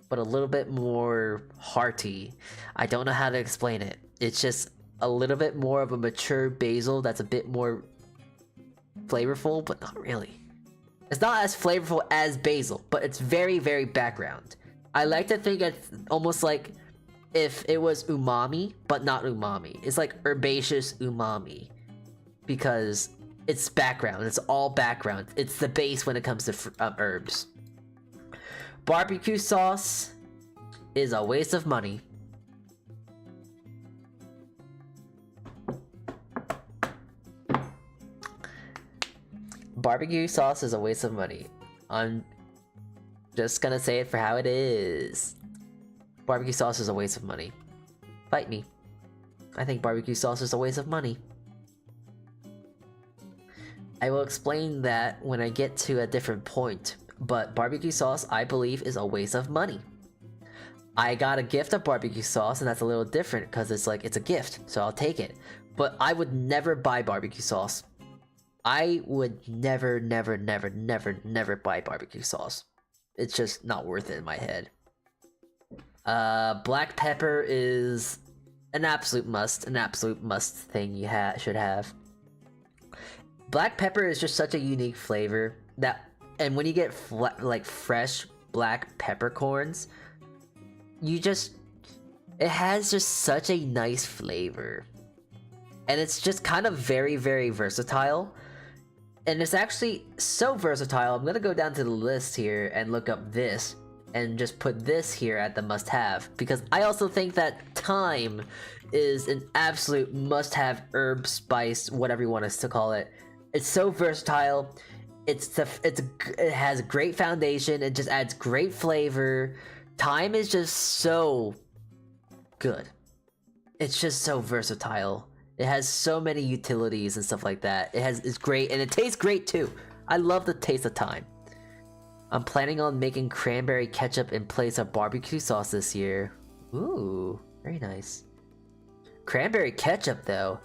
but a little bit more hearty. I don't know how to explain it. It's just a little bit more of a mature basil that's a bit more flavorful, but not really. It's not as flavorful as basil, but it's very, very background. I like to think it's almost like if it was umami, but not umami. It's like herbaceous umami, because it's background. It's all background. It's the base when it comes to herbs. Barbecue sauce is a waste of money. Barbecue sauce is a waste of money. I'm just gonna say it for how it is. Barbecue sauce is a waste of money. Fight me. I think barbecue sauce is a waste of money. I will explain that when I get to a different point, but barbecue sauce, I believe, is a waste of money. I got a gift of barbecue sauce, and that's a little different because it's like, it's a gift, so I'll take it. But I would never buy barbecue sauce. I would never buy barbecue sauce. It's just not worth it in my head. Black pepper is an absolute must thing you should have. Black pepper is just such a unique flavor that, and when you get like fresh black peppercorns, it has just such a nice flavor, and it's just kind of very, very versatile. And it's actually so versatile, I'm gonna go down to the list here and look up this, and just put this here at the must-have, because I also think that thyme is an absolute must-have herb, spice, whatever you want us to call it. It's so versatile. It has a great foundation. It just adds great flavor. Thyme is just so good. It's just so versatile. It has so many utilities and stuff like that. It's great, and it tastes great too. I love the taste of thyme. I'm planning on making cranberry ketchup in place of barbecue sauce this year. Ooh, very nice. Cranberry ketchup though.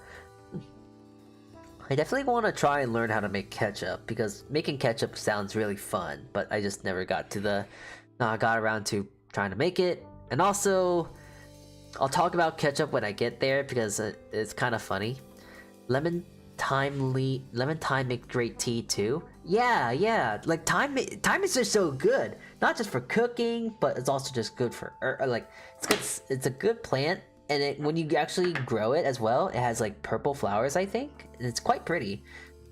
I definitely want to try and learn how to make ketchup, because making ketchup sounds really fun, but I just never got around to trying to make it. And also, I'll talk about ketchup when I get there because it's kind of funny. Lemon thyme make great tea too. Yeah. Like thyme is just so good. Not just for cooking, but it's also just good for like it's good. It's a good plant, and when you actually grow it as well, it has like purple flowers. I think and it's quite pretty.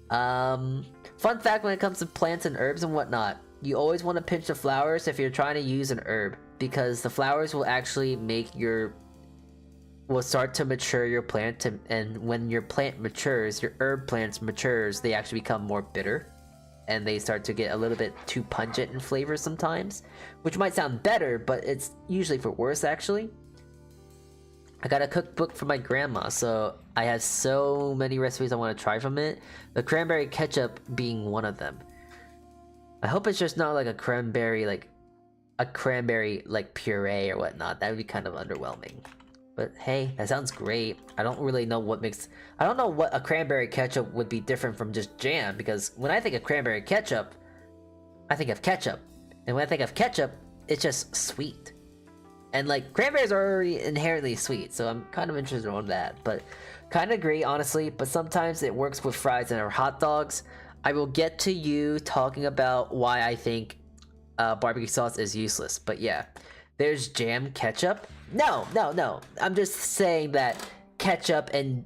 Fun fact when it comes to plants and herbs and whatnot, you always want to pinch the flowers if you're trying to use an herb, because the flowers will actually will start to mature your plant, and when your plant matures, your herb plants matures, they actually become more bitter, and they start to get a little bit too pungent in flavor sometimes, which might sound better, but it's usually for worse actually. I got a cookbook from my grandma, so I have so many recipes I want to try from it, the cranberry ketchup being one of them. I hope it's just not like a cranberry puree or whatnot. That would be kind of underwhelming. But hey, that sounds great. I don't know what a cranberry ketchup would be different from just jam, because when I think of cranberry ketchup, I think of ketchup. And when I think of ketchup, it's just sweet. And like, cranberries are already inherently sweet, so I'm kind of interested on that. But kind of agree, honestly, but sometimes it works with fries and or hot dogs. I will get to you talking about why I think barbecue sauce is useless. But yeah, there's jam ketchup. No. I'm just saying that ketchup, and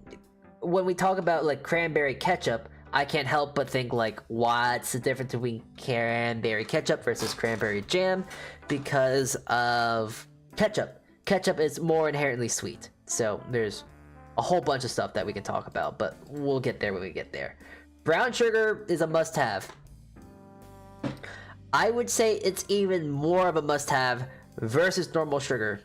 when we talk about like cranberry ketchup, I can't help but think like, what's the difference between cranberry ketchup versus cranberry jam? Because of ketchup. Ketchup is more inherently sweet. So there's a whole bunch of stuff that we can talk about, but we'll get there when we get there. Brown sugar is a must-have. I would say it's even more of a must-have versus normal sugar.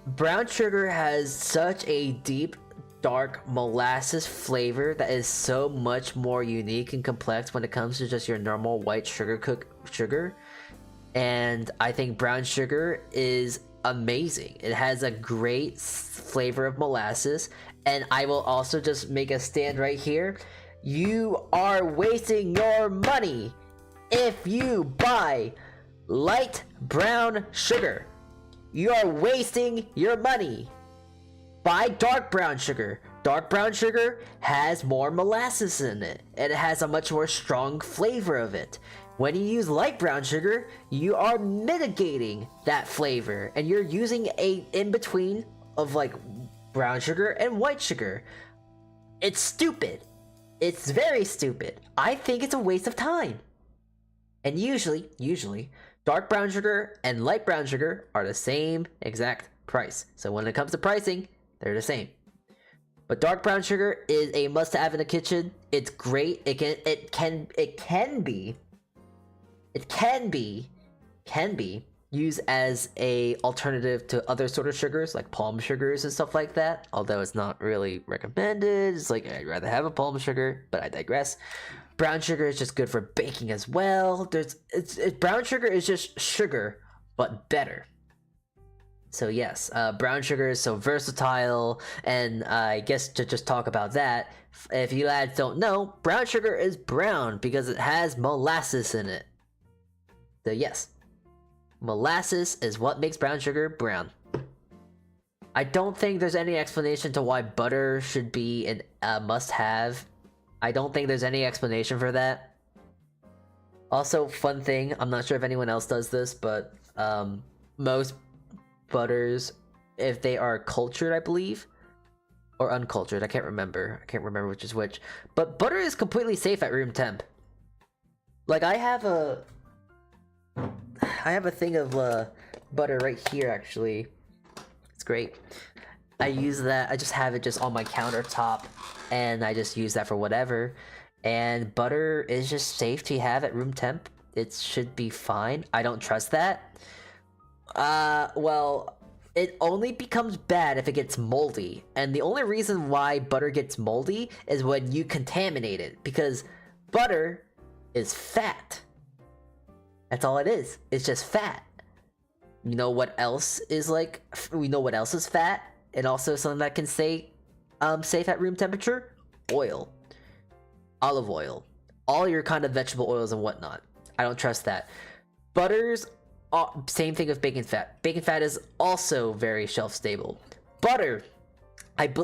Brown sugar has such a deep, dark molasses flavor that is so much more unique and complex when it comes to just your normal white sugar. And I think brown sugar is amazing. It has a great flavor of molasses, and I will also just make a stand right here. You are wasting your money if you buy light brown sugar. You are wasting your money. Buy dark brown sugar. Dark brown sugar has more molasses in it, and it has a much more strong flavor of it. When you use light brown sugar, you are mitigating that flavor, and you're using a in-between of like brown sugar and white sugar. It's stupid. It's very stupid. I think it's a waste of time. And usually, dark brown sugar and light brown sugar are the same exact price. So when it comes to pricing, they're the same. But dark brown sugar is a must-have in the kitchen. It's great. It can be used as a alternative to other sort of sugars like palm sugars and stuff like that, although it's not really recommended. It's like, I'd rather have a palm sugar, but I digress. Brown sugar is just good for baking as well. Brown sugar is just sugar but better. So yes, brown sugar is so versatile, and I guess to just talk about that, if you lads don't know, brown sugar is brown because it has molasses in it. So yes, molasses is what makes brown sugar brown. I don't think there's any explanation to why butter should be a must-have. I don't think there's any explanation for that. Also, fun thing, I'm not sure if anyone else does this, but most butters, if they are cultured, I believe, or uncultured, I can't remember which is which, but butter is completely safe at room temp. Like, I have a thing of butter right here, actually. It's great. I use that. I just have it just on my countertop, and I just use that for whatever. And butter is just safe to have at room temp. It should be fine. I don't trust that. Well, it only becomes bad if it gets moldy. And the only reason why butter gets moldy is when you contaminate it, because butter is fat. That's all it is. It's just fat. You know what else is like? We know what else is fat, and also something that can stay safe at room temperature? Oil. Olive oil. All your kind of vegetable oils and whatnot. I don't trust that. Butters Same thing with bacon fat. Bacon fat is also very shelf stable. Butter.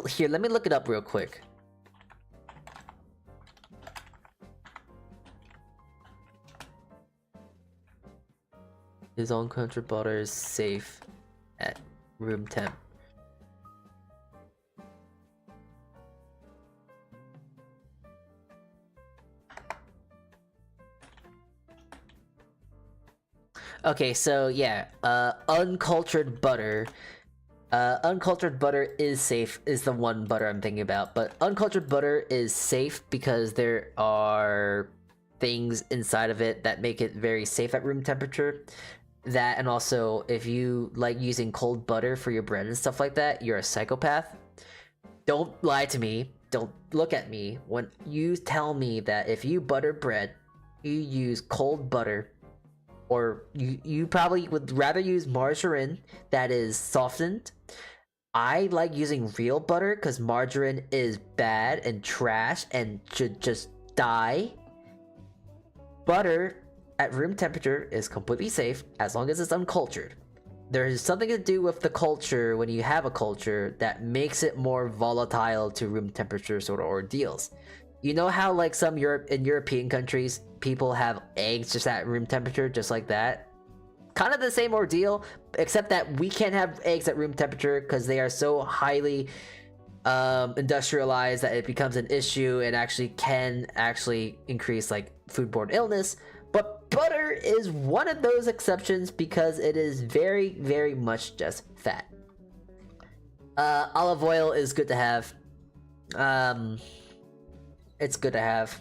Here, let me look it up real quick. Is uncultured butter safe at room temp? Okay, so yeah, uncultured butter. Uncultured butter is safe, is the one butter I'm thinking about, but uncultured butter is safe because there are things inside of it that make it very safe at room temperature. That, and also, if you like using cold butter for your bread and stuff like that, you're a psychopath. Don't lie to me. Don't look at me when you tell me that if you butter bread, you use cold butter, or you probably would rather use margarine that is softened. I like using real butter because margarine is bad and trash and should just die. Butter at room temperature is completely safe as long as it's uncultured. There is something to do with the culture when you have a culture that makes it more volatile to room temperature sort of ordeals. You know how like some in European countries, people have eggs just at room temperature, just like that? Kind of the same ordeal, except that we can't have eggs at room temperature because they are so highly industrialized that it becomes an issue and can increase like foodborne illness. But butter is one of those exceptions because it is very, very much just fat. Olive oil is good to have. It's good to have.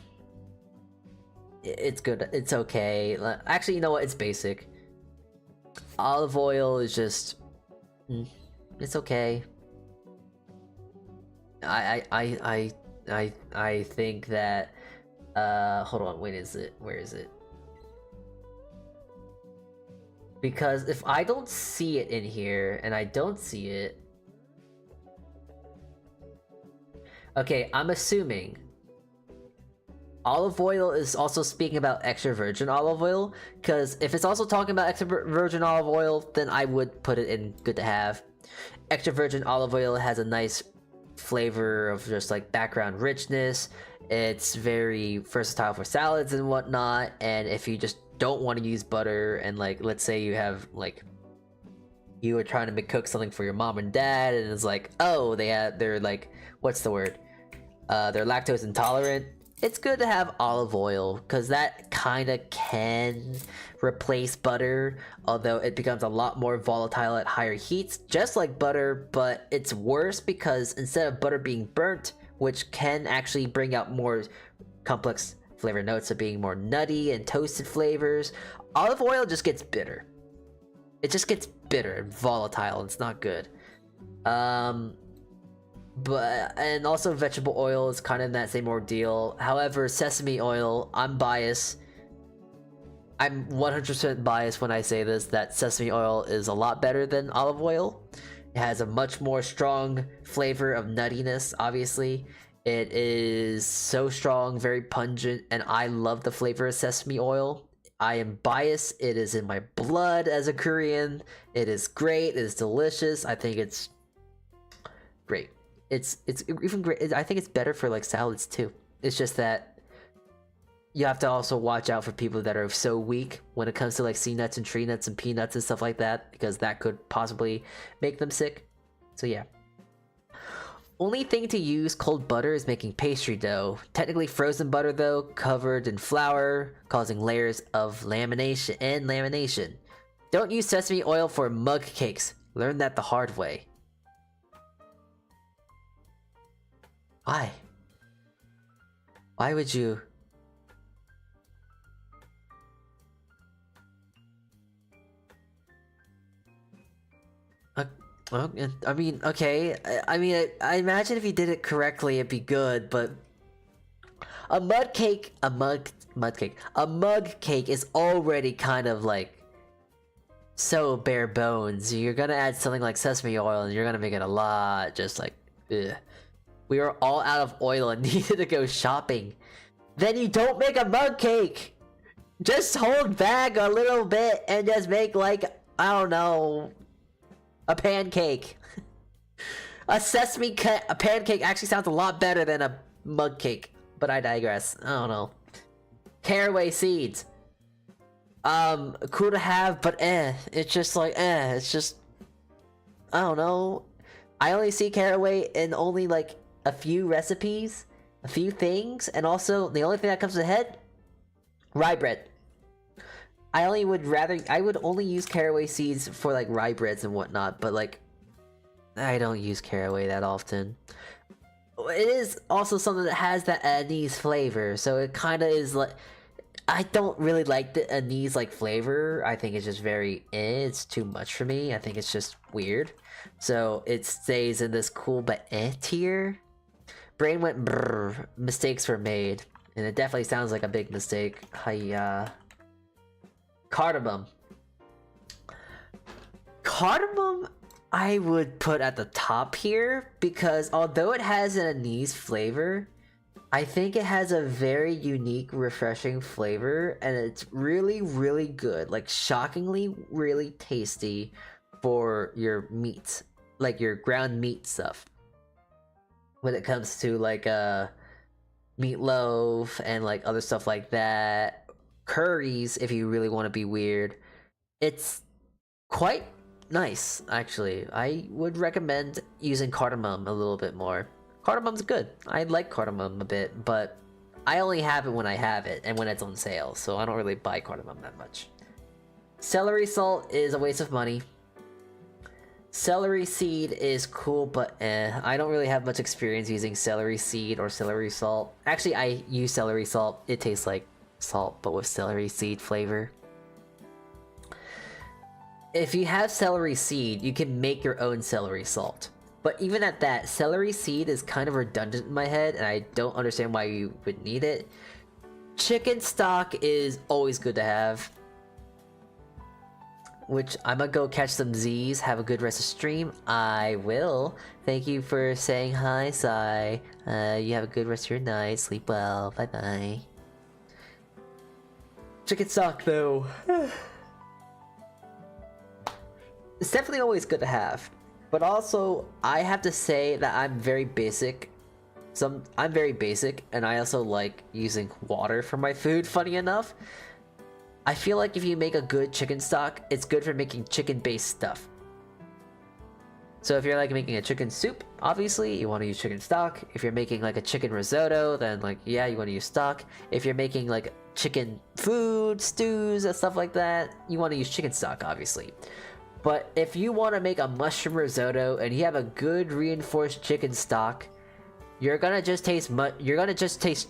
It's good. It's okay. Actually, you know what? It's basic. Olive oil is just... it's okay. I think that... hold on. Where is it? Because if I don't see it in here, and I don't see it... Okay, I'm assuming... olive oil is also speaking about extra virgin olive oil, because if it's also talking about extra virgin olive oil, then I would put it in good to have. Extra virgin olive oil has a nice flavor of just like background richness. It's very versatile for salads and whatnot, and if you just don't want to use butter, and like let's say you have like you were trying to cook something for your mom and dad, and it's like, oh, they're like, what's the word? They're lactose intolerant. It's good to have olive oil because that kind of can replace butter, although it becomes a lot more volatile at higher heats, just like butter, but it's worse because instead of butter being burnt, which can actually bring out more complex flavor notes of being more nutty and toasted flavors, olive oil just gets bitter. It just gets bitter and volatile, and it's not good. And also vegetable oil is kind of in that same ordeal. However, sesame oil, I'm biased. I'm 100% biased when I say this, that sesame oil is a lot better than olive oil. It has a much more strong flavor of nuttiness, obviously. It is so strong, very pungent, and I love the flavor of sesame oil. I am biased. It is in my blood as a Korean. It is great. It is delicious. I think it's great. It's even great. I think it's better for like salads too. It's just that you have to also watch out for people that are so weak when it comes to like sea nuts and tree nuts and peanuts and stuff like that, because that could possibly make them sick. So yeah. Only thing to use cold butter is making pastry dough. Technically frozen butter though, covered in flour, causing layers of lamination. Don't use sesame oil for mug cakes. Learn that the hard way. Why? Why would you? I mean, okay. I imagine if you did it correctly, it'd be good. But a mug cake is already kind of like so bare bones. You're gonna add something like sesame oil, and you're gonna make it a lot just like, ugh. We are all out of oil and needed to go shopping. Then you don't make a mug cake. Just hold back a little bit and just make like, I don't know, a pancake. A a pancake actually sounds a lot better than a mug cake, but I digress. I don't know. Caraway seeds. Cool to have, but it's just like, it's just, I don't know. I only see caraway in only like a few recipes, a few things, and also the only thing that comes to head, rye bread. I would only use caraway seeds for like rye breads and whatnot, but like, I don't use caraway that often. It is also something that has that anise flavor, so it kind of is like, I don't really like the anise like flavor. I think it's just very it's too much for me. I think it's just weird. So it stays in this cool but tier. Brain went brrr. Mistakes were made. And it definitely sounds like a big mistake. Hiya. Cardamom. Cardamom I would put at the top here because although it has an anise flavor, I think it has a very unique, refreshing flavor, and it's really, really good. Like, shockingly, really tasty for your meat, like your ground meat stuff. When it comes to like meatloaf and like other stuff like that, curries, if you really want to be weird, it's quite nice. Actually, I would recommend using cardamom a little bit more. Cardamom's good. I like cardamom a bit, but I only have it when I have it and when it's on sale, so I don't really buy cardamom that much. Celery salt is a waste of money. Celery seed is cool, but I don't really have much experience using celery seed or celery salt. Actually, I use celery salt. It tastes like salt, but with celery seed flavor. If you have celery seed, you can make your own celery salt. But even at that, celery seed is kind of redundant in my head, and I don't understand why you would need it. Chicken stock is always good to have. Which, I'm gonna go catch some Z's, have a good rest of stream. I will. Thank you for saying hi, Sai. You have a good rest of your night. Sleep well. Bye-bye. Chicken stock, though. It's definitely always good to have. But also, I have to say that I'm very basic. I'm very basic, and I also like using water for my food, funny enough. I feel like if you make a good chicken stock, it's good for making chicken-based stuff. So if you're like making a chicken soup, obviously, you want to use chicken stock. If you're making like a chicken risotto, then like, yeah, you want to use stock. If you're making like chicken food, stews, and stuff like that, you want to use chicken stock, obviously. But if you want to make a mushroom risotto and you have a good reinforced chicken stock, you're gonna just taste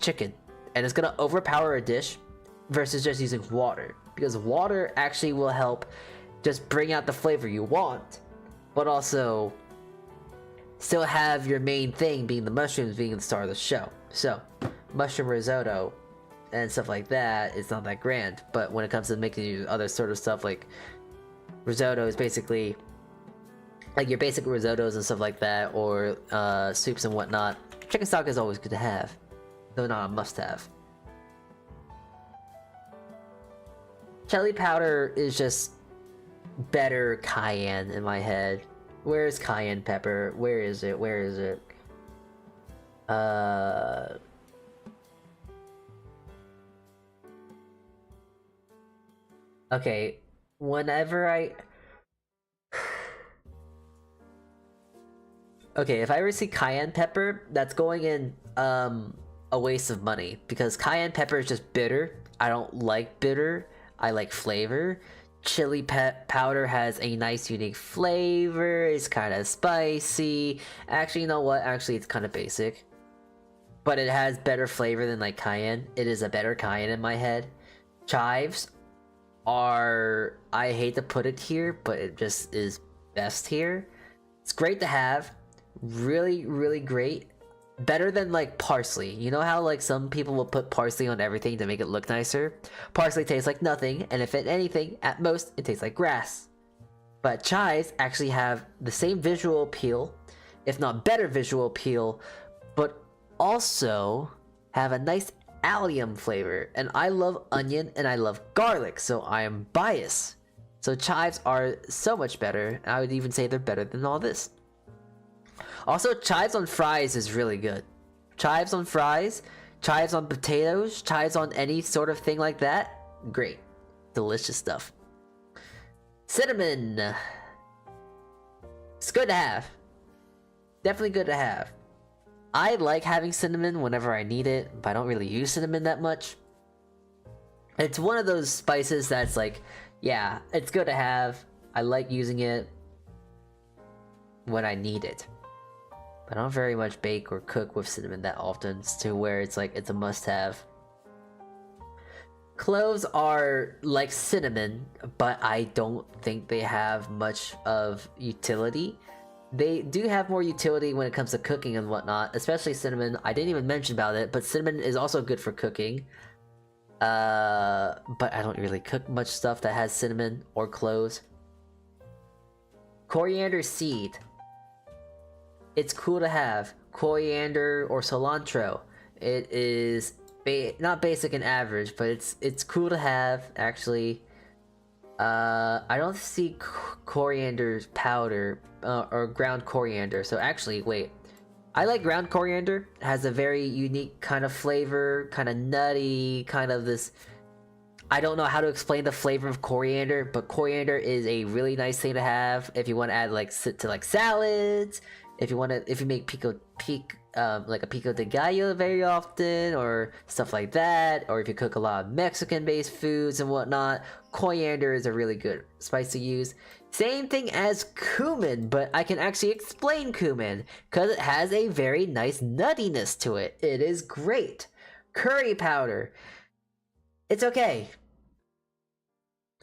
chicken, and it's gonna overpower a dish versus just using water, because water actually will help just bring out the flavor you want, but also still have your main thing being the mushrooms being the star of the show. So mushroom risotto and stuff like that, it's not that grand, but when it comes to making other sort of stuff like risotto is basically like your basic risottos and stuff like that, or soups and whatnot. Chicken stock is always good to have, though not a must-have. Chili powder is just better cayenne in my head. Where is cayenne pepper? Where is it? Where is it? Okay, whenever okay, if I ever see cayenne pepper, that's going in a waste of money, because cayenne pepper is just bitter. I don't like bitter. I like flavor. Chili powder has a nice unique flavor. It's kind of spicy. Actually, you know what? Actually, it's kind of basic, but it has better flavor than like cayenne. It is a better cayenne in my head. Chives are, I hate to put it here, but it just is best here. It's great to have. Really, really great. Better than like parsley. You know how like some people will put parsley on everything to make it look nicer? Parsley tastes like nothing, and if anything, at most, it tastes like grass. But chives actually have the same visual appeal, if not better visual appeal, but also have a nice allium flavor, and I love onion and I love garlic, so I am biased. So chives are so much better, and I would even say they're better than all this. Also, chives on fries is really good. Chives on fries, chives on potatoes, chives on any sort of thing like that, great. Delicious stuff. Cinnamon. It's good to have. Definitely good to have. I like having cinnamon whenever I need it, but I don't really use cinnamon that much. It's one of those spices that's like, yeah, it's good to have. I like using it when I need it. But I don't very much bake or cook with cinnamon that often, to where it's like, it's a must-have. Cloves are like cinnamon, but I don't think they have much of utility. They do have more utility when it comes to cooking and whatnot, especially cinnamon. I didn't even mention about it, but cinnamon is also good for cooking. But I don't really cook much stuff that has cinnamon or cloves. Coriander seed. It's cool to have. Coriander or cilantro. It is not basic and average, but it's cool to have, actually. I don't see coriander powder or ground coriander, so actually, wait. I like ground coriander. It has a very unique kind of flavor, kind of nutty, kind of this... I don't know how to explain the flavor of coriander, but coriander is a really nice thing to have if you want to add like to like salads, if you make like a pico de gallo very often, or stuff like that, or if you cook a lot of Mexican-based foods and whatnot, coriander is a really good spice to use. Same thing as cumin, but I can actually explain cumin, because it has a very nice nuttiness to it. It is great. Curry powder. It's okay.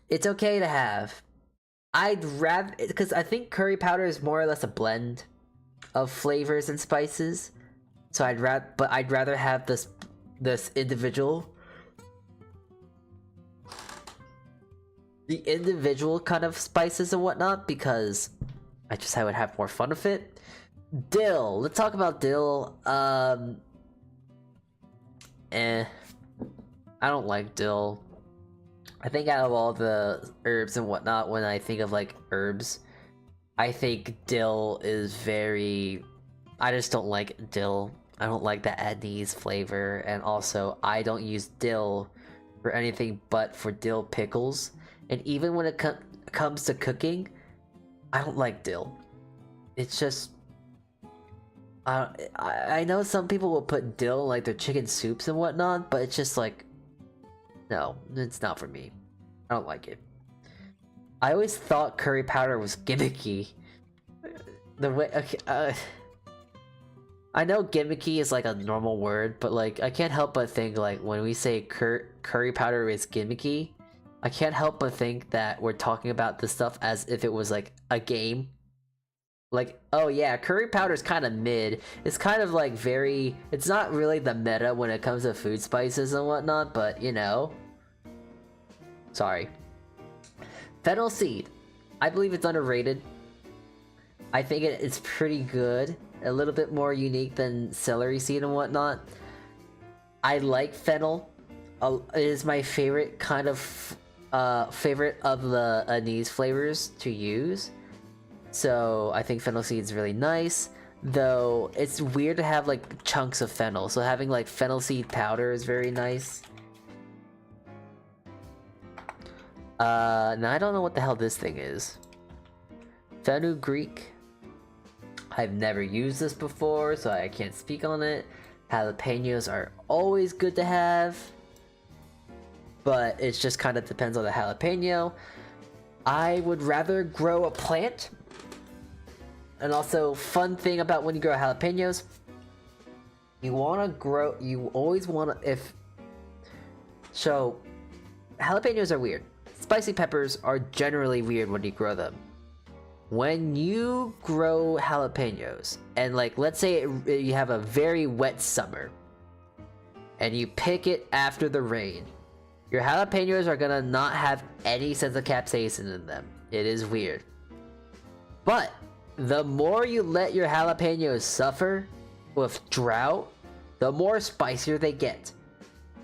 It's okay to have. I'd rather, because I think curry powder is more or less a blend of flavors and spices. So I'd rather have this individual, the individual kind of spices and whatnot, because I would have more fun with it. Dill. Let's talk about dill. I don't like dill. I think out of all the herbs and whatnot, when I think of like herbs, I think dill is very... I just don't like dill. I don't like the anise flavor, and also I don't use dill for anything but for dill pickles. And even when it comes to cooking, I don't like dill. It's just... I know some people will put dill in like their chicken soups and whatnot, but it's just like... No, it's not for me. I don't like it. I always thought curry powder was gimmicky. The way... Okay, I know gimmicky is like a normal word, but like I can't help but think like when we say curry powder is gimmicky, I can't help but think that we're talking about this stuff as if it was like a game. Like, oh yeah, curry powder is kind of mid. It's kind of like very... It's not really the meta when it comes to food spices and whatnot, but you know. Sorry. Fennel seed. I believe it's underrated. I think it's pretty good. A little bit more unique than celery seed and whatnot. I like fennel. It is my favorite kind of favorite of the anise flavors to use. So I think fennel seed is really nice. Though it's weird to have like chunks of fennel. So having like fennel seed powder is very nice. Now I don't know what the hell this thing is. Fenugreek. I've never used this before, so I can't speak on it. Jalapenos are always good to have, but it just kind of depends on the jalapeno. I would rather grow a plant. And also, fun thing about when you grow jalapenos, you always want to, so jalapenos are weird. Spicy peppers are generally weird when you grow them. When you grow jalapenos, and like let's say you have a very wet summer, and you pick it after the rain, your jalapenos are gonna not have any sense of capsaicin in them. It is weird. But the more you let your jalapenos suffer with drought, the more spicier they get.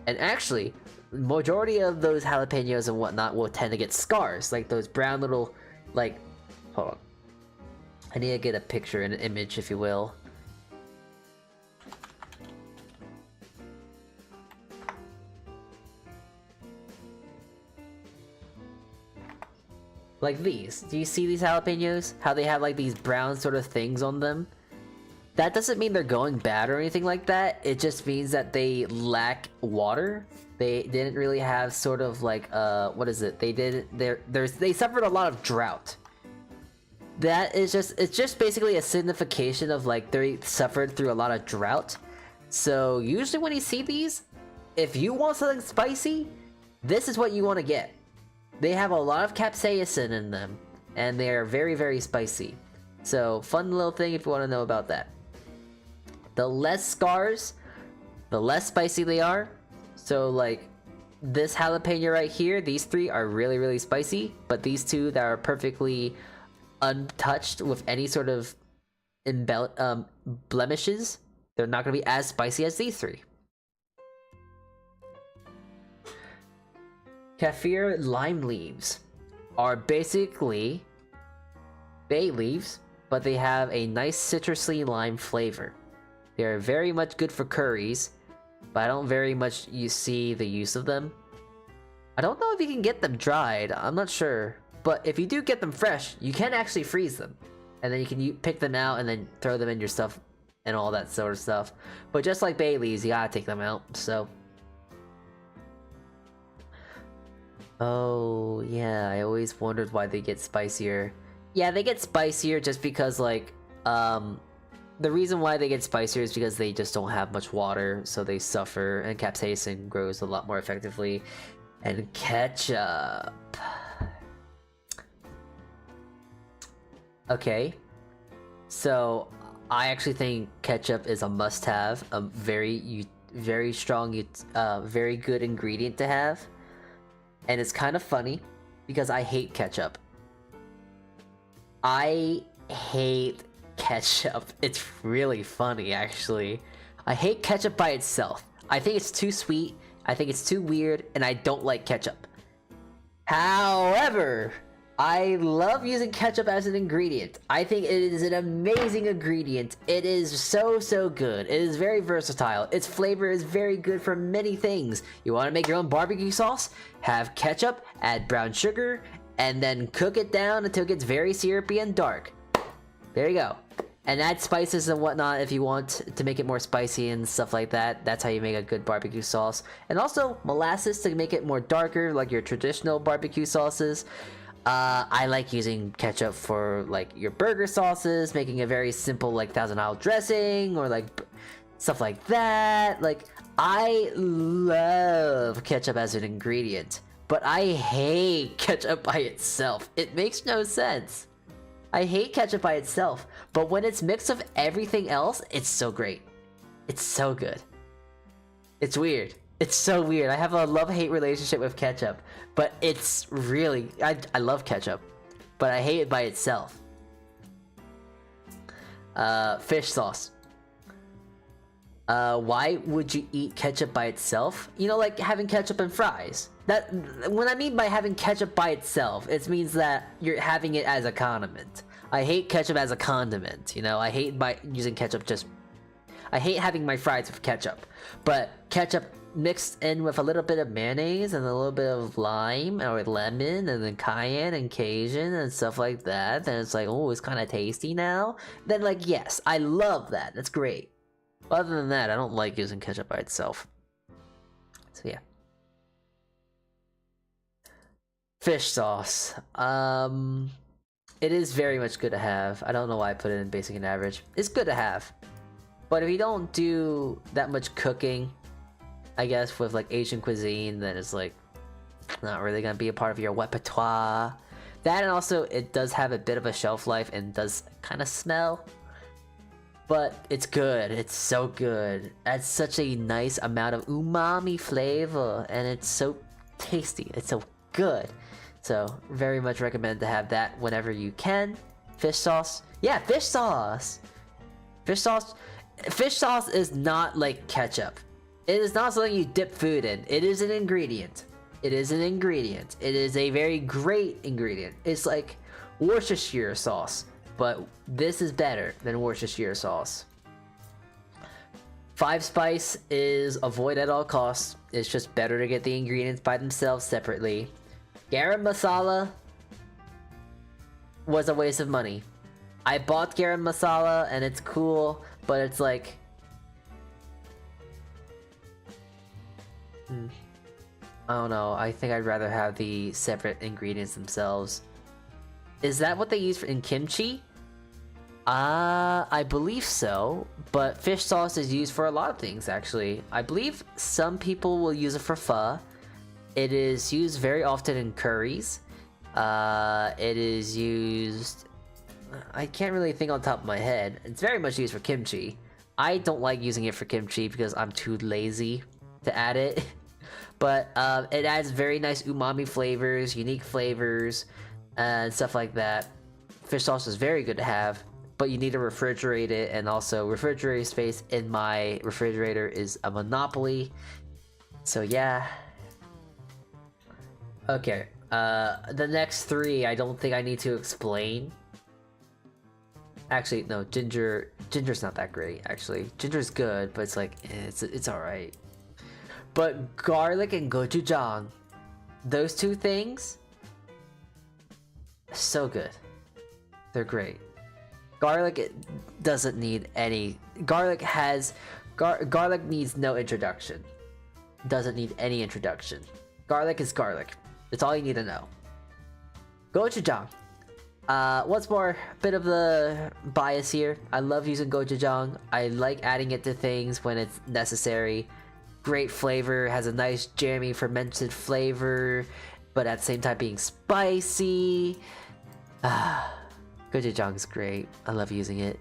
And actually, majority of those jalapenos and whatnot will tend to get scars, like those brown little, like, hold on. I need to get a picture and an image, if you will. Like these. Do you see these jalapenos? How they have like these brown sort of things on them? That doesn't mean they're going bad or anything like that. It just means that they lack water. They didn't really have sort of like what is it? They suffered a lot of drought. It's just basically a signification of like they suffered through a lot of drought. So usually when you see these, if you want something spicy, this is what you want to get. They have a lot of capsaicin in them, and they are very, very spicy. So, fun little thing if you want to know about that. The less scars, the less spicy they are. So, like, this jalapeno right here, these three are really, really spicy. But these two that are perfectly untouched with any sort of blemishes, they're not going to be as spicy as these three. Kaffir lime leaves are basically bay leaves, but they have a nice citrusy lime flavor. They are very much good for curries, but I don't very much see the use of them. I don't know if you can get them dried, I'm not sure. But if you do get them fresh, you can actually freeze them. And then you can pick them out and then throw them in your stuff and all that sort of stuff. But just like bay leaves, you gotta take them out, so... Oh, yeah, I always wondered why they get spicier. Yeah, they get spicier just because, like, the reason why they get spicier is because they just don't have much water, so they suffer, and capsaicin grows a lot more effectively. And ketchup. Okay. So, I actually think ketchup is a must-have, a very strong, very good ingredient to have. And it's kind of funny, because I hate ketchup. I hate ketchup. It's really funny, actually. I hate ketchup by itself. I think it's too sweet, I think it's too weird, and I don't like ketchup. However, I love using ketchup as an ingredient. I think it is an amazing ingredient. It is so good. It is very versatile. Its flavor is very good for many things. You want to make your own barbecue sauce? Have ketchup, add brown sugar, and then cook it down until it gets very syrupy and dark. There you go. And add spices and whatnot if you want to make it more spicy and stuff like that. That's how you make a good barbecue sauce. And also molasses to make it more darker, like your traditional barbecue sauces. I like using ketchup for like your burger sauces, making a very simple like Thousand Isle dressing or like stuff like that. Like, I love ketchup as an ingredient, but I hate ketchup by itself. It makes no sense. I hate ketchup by itself, but when it's mixed with everything else, it's so great. It's so good. It's weird. It's so weird. I have a love-hate relationship with ketchup, but it's really... I love ketchup, but I hate it by itself. Fish sauce. Why would you eat ketchup by itself? You know, like having ketchup and fries. When I mean by having ketchup by itself, it means that you're having it as a condiment. I hate ketchup as a condiment, you know? I hate using ketchup just... I hate having my fries with ketchup, but ketchup mixed in with a little bit of mayonnaise and a little bit of lime or lemon and then cayenne and Cajun and stuff like that, then it's like, oh, it's kind of tasty now. Then, like, yes, I love that. That's great. Other than that, I don't like using ketchup by itself. So yeah. Fish sauce. It is very much good to have. I don't know why I put it in basic and average. It's good to have. But if you don't do that much cooking, I guess with like Asian cuisine, then it's like not really gonna be a part of your repertoire. That, and also it does have a bit of a shelf life and does kind of smell. But it's good. It's so good. Adds such a nice amount of umami flavor, and it's so tasty. It's so good. So very much recommend to have that whenever you can. Fish sauce. Yeah, fish sauce. Fish sauce. Fish sauce is not like ketchup. It is not something you dip food in. It is an ingredient. It is an ingredient. It is a very great ingredient. It's like Worcestershire sauce, but this is better than Worcestershire sauce. 5 spice is avoid at all costs. It's just better to get the ingredients by themselves separately. Garam masala was a waste of money. I bought garam masala and it's cool, but it's like... I don't know, I think I'd rather have the separate ingredients themselves. Is that what they use in kimchi? I believe so, but fish sauce is used for a lot of things actually. I believe some people will use it for pho. It is used very often in curries. It is used... I can't really think on top of my head. It's very much used for kimchi. I don't like using it for kimchi because I'm too lazy to add it. But it adds very nice umami flavors, unique flavors, and stuff like that. Fish sauce is very good to have, but you need to refrigerate it, and also refrigerator space in my refrigerator is a monopoly. So yeah. Okay, the next 3 I don't think I need to explain. Actually, no, ginger's not that great, actually. Ginger's good, but it's like, it's alright. But garlic and gochujang, those 2 things, so good. They're great. Garlic doesn't need any... Garlic needs no introduction. Doesn't need any introduction. Garlic is garlic. That's all you need to know. Gochujang. Once more, bit of the bias here. I love using gochujang. I like adding it to things when it's necessary. Great flavor, has a nice jammy fermented flavor, but at the same time being spicy. Gochujang is great. I love using it.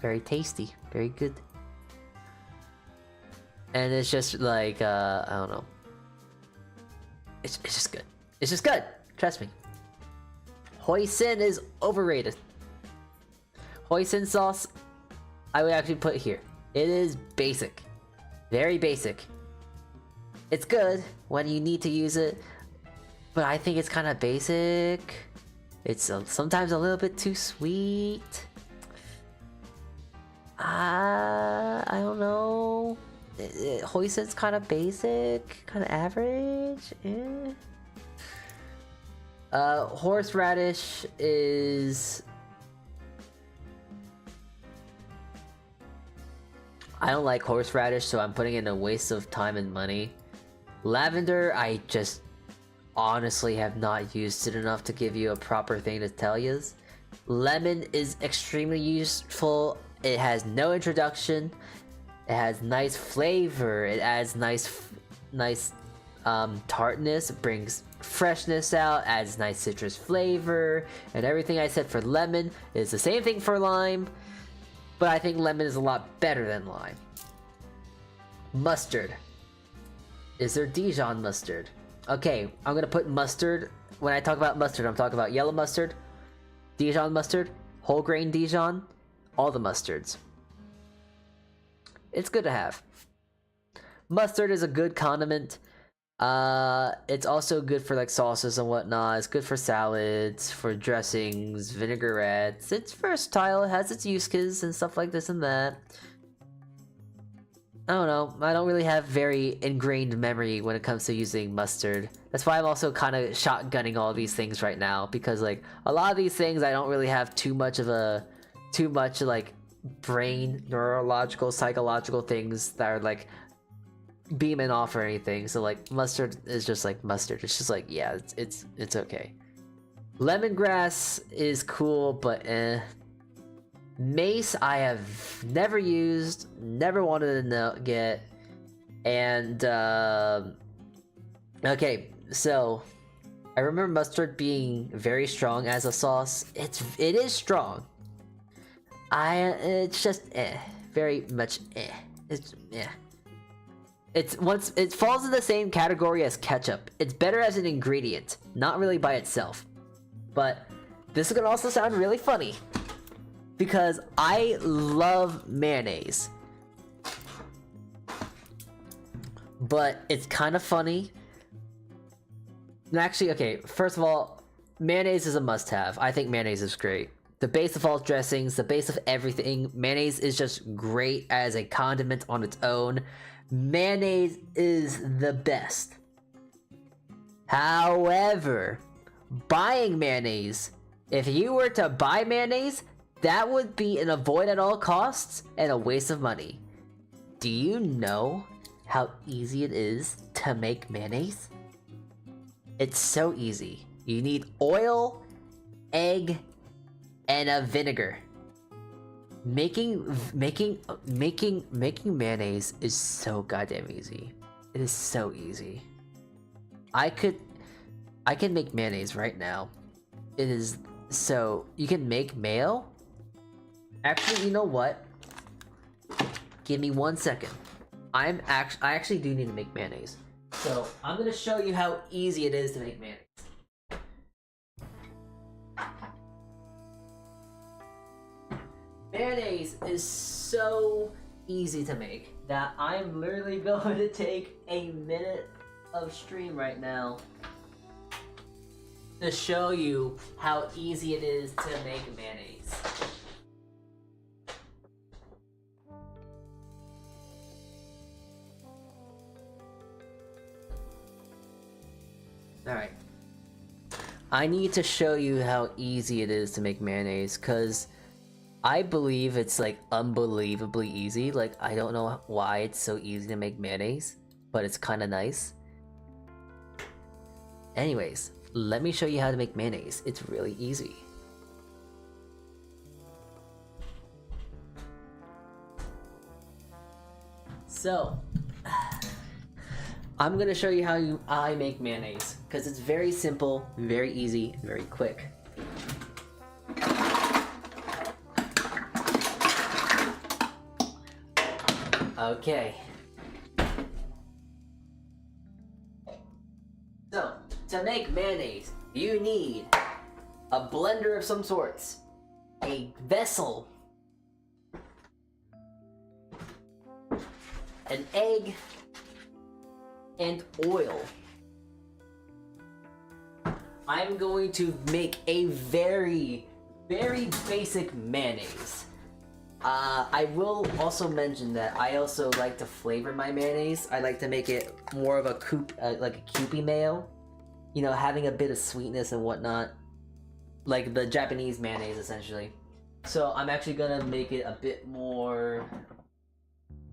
Very tasty, very good. And it's just like, I don't know. It's just good. It's just good. Trust me. Hoisin is overrated. Hoisin sauce, I would actually put here. It is basic. Very basic. It's good when you need to use it, but I think it's kind of basic. It's sometimes a little bit too sweet. I don't know. Hoisin's kind of basic, kind of average. Horseradish is... I don't like horseradish, so I'm putting in a waste of time and money. Lavender, I just honestly have not used it enough to give you a proper thing to tell you. Lemon is extremely useful. It has no introduction. It has nice flavor. It adds nice tartness. It brings freshness out. Adds nice citrus flavor. And everything I said for lemon is the same thing for lime. But I think lemon is a lot better than lime. Mustard. Is there Dijon mustard? Okay, I'm gonna put mustard. When I talk about mustard, I'm talking about yellow mustard, Dijon mustard, whole grain Dijon, all the mustards. It's good to have. Mustard is a good condiment. It's also good for like sauces and whatnot. It's good for salads, for dressings, vinaigrettes. It's versatile. It has its uses and stuff like this and that. I don't know. I don't really have very ingrained memory when it comes to using mustard. That's why I'm also kind of shotgunning all these things right now, because like a lot of these things I don't really have too much like brain, neurological, psychological things that are like beaming off or anything. So like mustard is just like mustard. It's just like, yeah, it's okay. Lemongrass is cool, but mace I have never used, never wanted to get. And okay, so I remember mustard being very strong as a sauce. It is strong. It's just very much It's it falls in the same category as ketchup. It's better as an ingredient, not really by itself. But this is gonna also sound really funny, because I love mayonnaise. but it's kind of funny. And actually, okay, first of all, mayonnaise is a must-have. I think mayonnaise is great. The base of all dressings, the base of everything, mayonnaise is just great as a condiment on its own. Mayonnaise is the best. However, buying mayonnaise, if you were to buy mayonnaise, that would be an avoid at all costs and a waste of money. Do you know how easy it is to make mayonnaise? It's so easy. You need oil, egg, and a vinegar. Making mayonnaise is so goddamn easy. It is so easy. I can make mayonnaise right now. It is so you can make mayo. Actually, you know what? Give me 1 second. I actually do need to make mayonnaise. So I'm gonna show you how easy it is to make mayonnaise. Mayonnaise is so easy to make that I'm literally going to take a minute of stream right now to show you how easy it is to make mayonnaise. Alright. I need to show you how easy it is to make mayonnaise, because I believe it's like unbelievably easy. Like, I don't know why it's so easy to make mayonnaise, but it's kind of nice. Anyways, let me show you how to make mayonnaise. It's really easy. So, I'm gonna show you how I make mayonnaise, because it's very simple, very easy, and very quick. Okay. So, to make mayonnaise, you need a blender of some sorts, a vessel, an egg, and oil. I'm going to make a very, very basic mayonnaise. I will also mention that I also like to flavor my mayonnaise. I like to make it more of a like a Kewpie mayo. You know, having a bit of sweetness and whatnot. Like the Japanese mayonnaise, essentially. So I'm actually gonna make it a bit more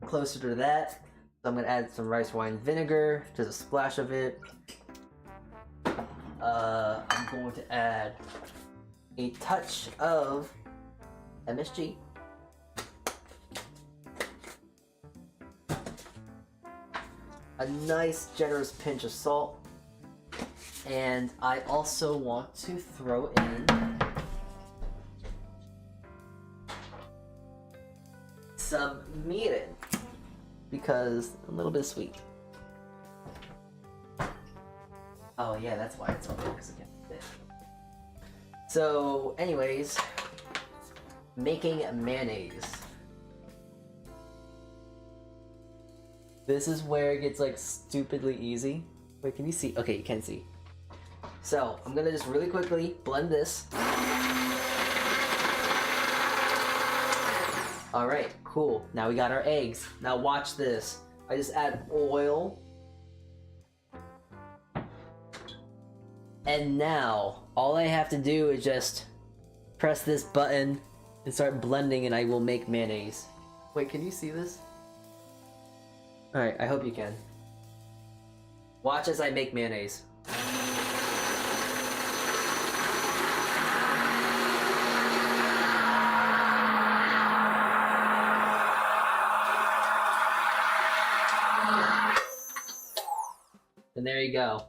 closer to that. So I'm gonna add some rice wine vinegar, just a splash of it. I'm going to add a touch of MSG. A nice generous pinch of salt, and I also want to throw in some mirin, because a little bit sweet. Oh yeah, that's why it's on focus again. So anyways, making mayonnaise. This is where it gets like stupidly easy. Wait, can you see? Okay, you can see. So I'm gonna just really quickly blend this. Alright, cool. Now we got our eggs. Now watch this. I just add oil. And now, all I have to do is just press this button and start blending, and I will make mayonnaise. Wait, can you see this? Alright, I hope you can. Watch as I make mayonnaise. And there you go.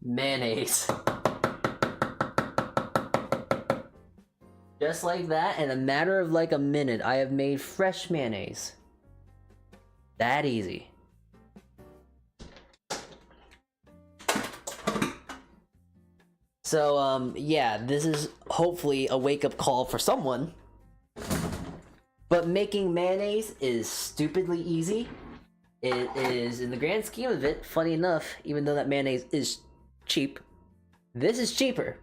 Mayonnaise. Just like that, in a matter of like a minute, I have made fresh mayonnaise. That easy. So, yeah, this is hopefully a wake-up call for someone. But making mayonnaise is stupidly easy. It is, in the grand scheme of it, funny enough, even though that mayonnaise is cheap, this is cheaper.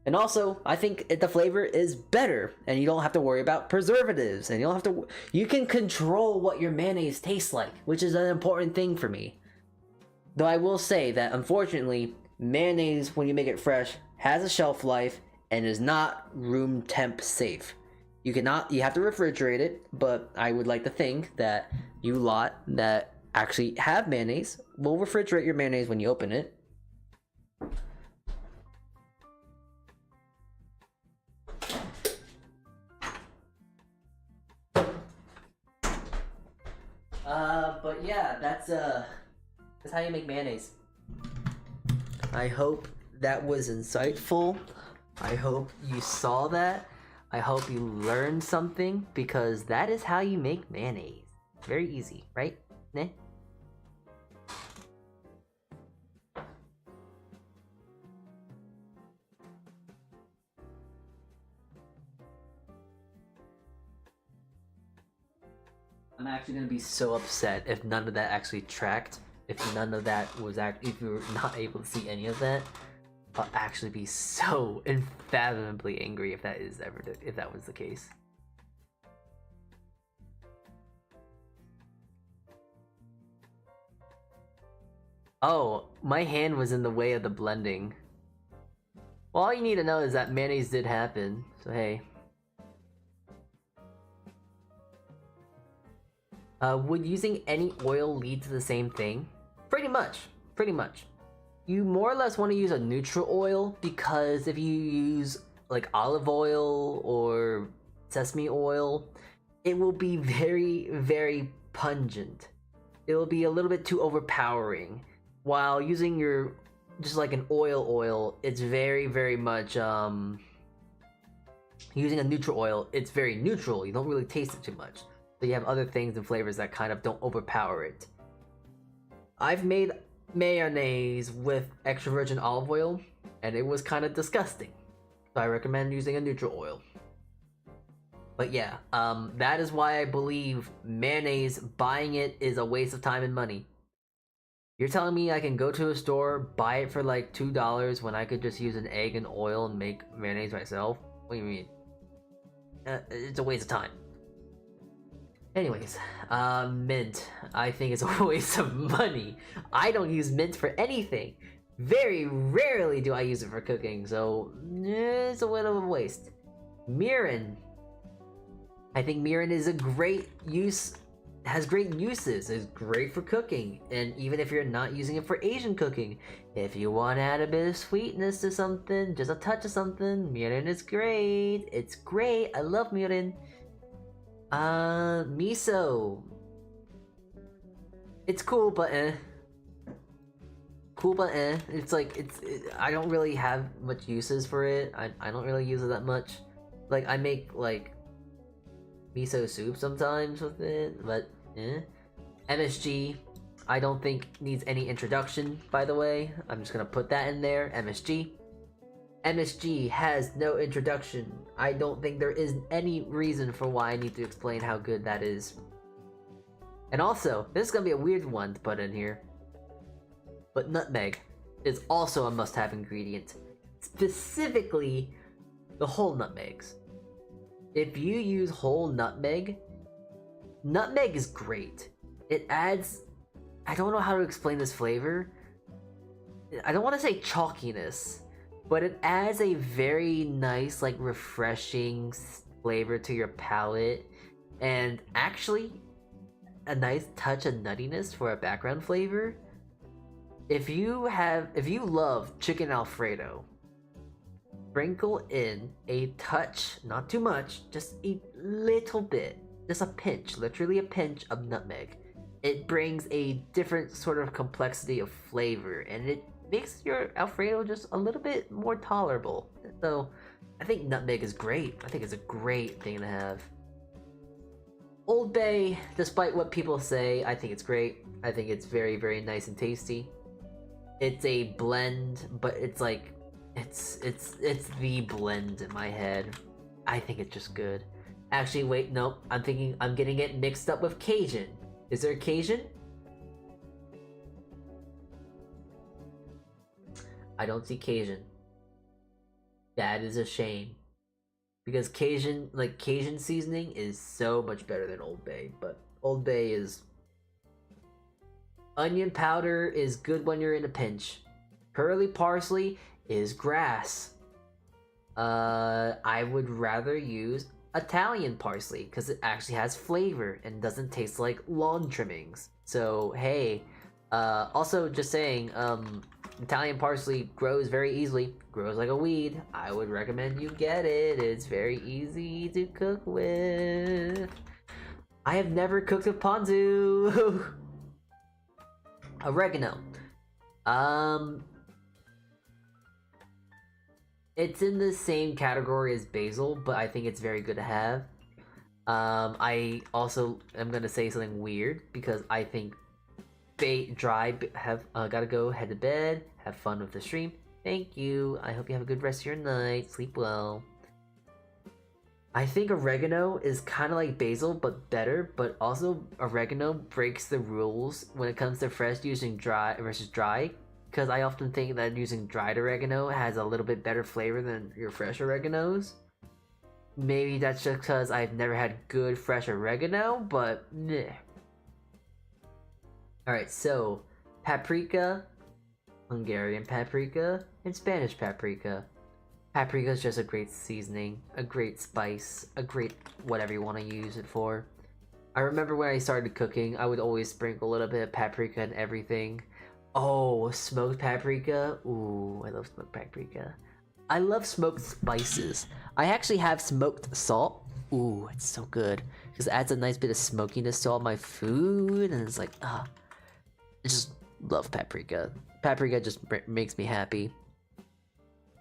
And also, I think the flavor is better, and you don't have to worry about preservatives, and you don't have to. You can control what your mayonnaise tastes like, which is an important thing for me. Though I will say that, unfortunately, mayonnaise, when you make it fresh, has a shelf life and is not room temp safe. You have to refrigerate it, but I would like to think that you lot that actually have mayonnaise will refrigerate your mayonnaise when you open it. But yeah, that's how you make mayonnaise. I hope that was insightful. I hope you saw that. I hope you learned something, because that is how you make mayonnaise. Very easy, right? Nah? I'm actually gonna be so upset if none of that actually tracked. If none of that was if you were not able to see any of that, I'll actually be so unfathomably angry if that was the case. Oh, my hand was in the way of the blending. Well, all you need to know is that mayonnaise did happen, so hey. Would using any oil lead to the same thing? Pretty much. You more or less want to use a neutral oil, because if you use like olive oil or sesame oil, it will be very, very pungent. It will be a little bit too overpowering. While using just like an oil, it's very, very much, using a neutral oil, it's very neutral. You don't really taste it too much. So you have other things and flavors that kind of don't overpower it. I've made mayonnaise with extra virgin olive oil, and it was kind of disgusting. So I recommend using a neutral oil. But yeah, that is why I believe mayonnaise, buying it is a waste of time and money. You're telling me I can go to a store, buy it for like $2 when I could just use an egg and oil and make mayonnaise myself? What do you mean? It's a waste of time. Anyways, mint. I think it's a waste of money. I don't use mint for anything. Very rarely do I use it for cooking, so it's a little of a waste. Mirin. I think mirin is a great use, has great uses. It's great for cooking, and even if you're not using it for Asian cooking, if you want to add a bit of sweetness to something, just a touch of something, mirin is great. It's great. I love mirin. Miso. It's cool, but It's like, I don't really have much uses for it. I don't really use it that much. Like, I make, like, miso soup sometimes with it, but MSG, I don't think needs any introduction, by the way. I'm just gonna put that in there, MSG. MSG has no introduction. I don't think there is any reason for why I need to explain how good that is. And also, this is gonna be a weird one to put in here, but nutmeg is also a must-have ingredient. Specifically, the whole nutmegs. If you use whole nutmeg is great. It adds... I don't know how to explain this flavor. I don't want to say chalkiness, but it adds a very nice, like, refreshing flavor to your palate, and actually a nice touch of nuttiness for a background flavor. If you love chicken Alfredo, sprinkle in a touch, not too much, just a little bit, just a pinch, literally a pinch of nutmeg. It brings a different sort of complexity of flavor, and it makes your Alfredo just a little bit more tolerable. So I think nutmeg is great. I think it's a great thing to have. Old Bay, despite what people say, I think it's great. I think it's very, very nice and tasty. It's a blend, but it's like, it's the blend in my head. I think it's just good. Actually, wait, nope. I'm getting it mixed up with Cajun. Is there Cajun? I don't see Cajun. That is a shame. Because Cajun seasoning is so much better than Old Bay, but Old Bay is... Onion powder is good when you're in a pinch. Curly parsley is grass. I would rather use Italian parsley because it actually has flavor and doesn't taste like lawn trimmings. So hey, also just saying, Italian parsley grows very easily, grows like a weed. I would recommend you get it. It's very easy to cook with. I have never cooked with ponzu. Oregano. It's in the same category as basil, but I think it's very good to have. I also am gonna say something weird because I think gotta go, head to bed, have fun with the stream. Thank you. I hope you have a good rest of your night. Sleep well. I think oregano is kind of like basil, but better. But also, oregano breaks the rules when it comes to fresh using dry versus dry. Because I often think that using dried oregano has a little bit better flavor than your fresh oreganos. Maybe that's just because I've never had good fresh oregano, but meh. Alright, so paprika, Hungarian paprika, and Spanish paprika. Paprika is just a great seasoning, a great spice, a great whatever you want to use it for. I remember when I started cooking, I would always sprinkle a little bit of paprika and everything. Oh, smoked paprika. Ooh, I love smoked paprika. I love smoked spices. I actually have smoked salt. Ooh, it's so good. Because it adds a nice bit of smokiness to all my food. And it's like, I just love paprika. Paprika just makes me happy.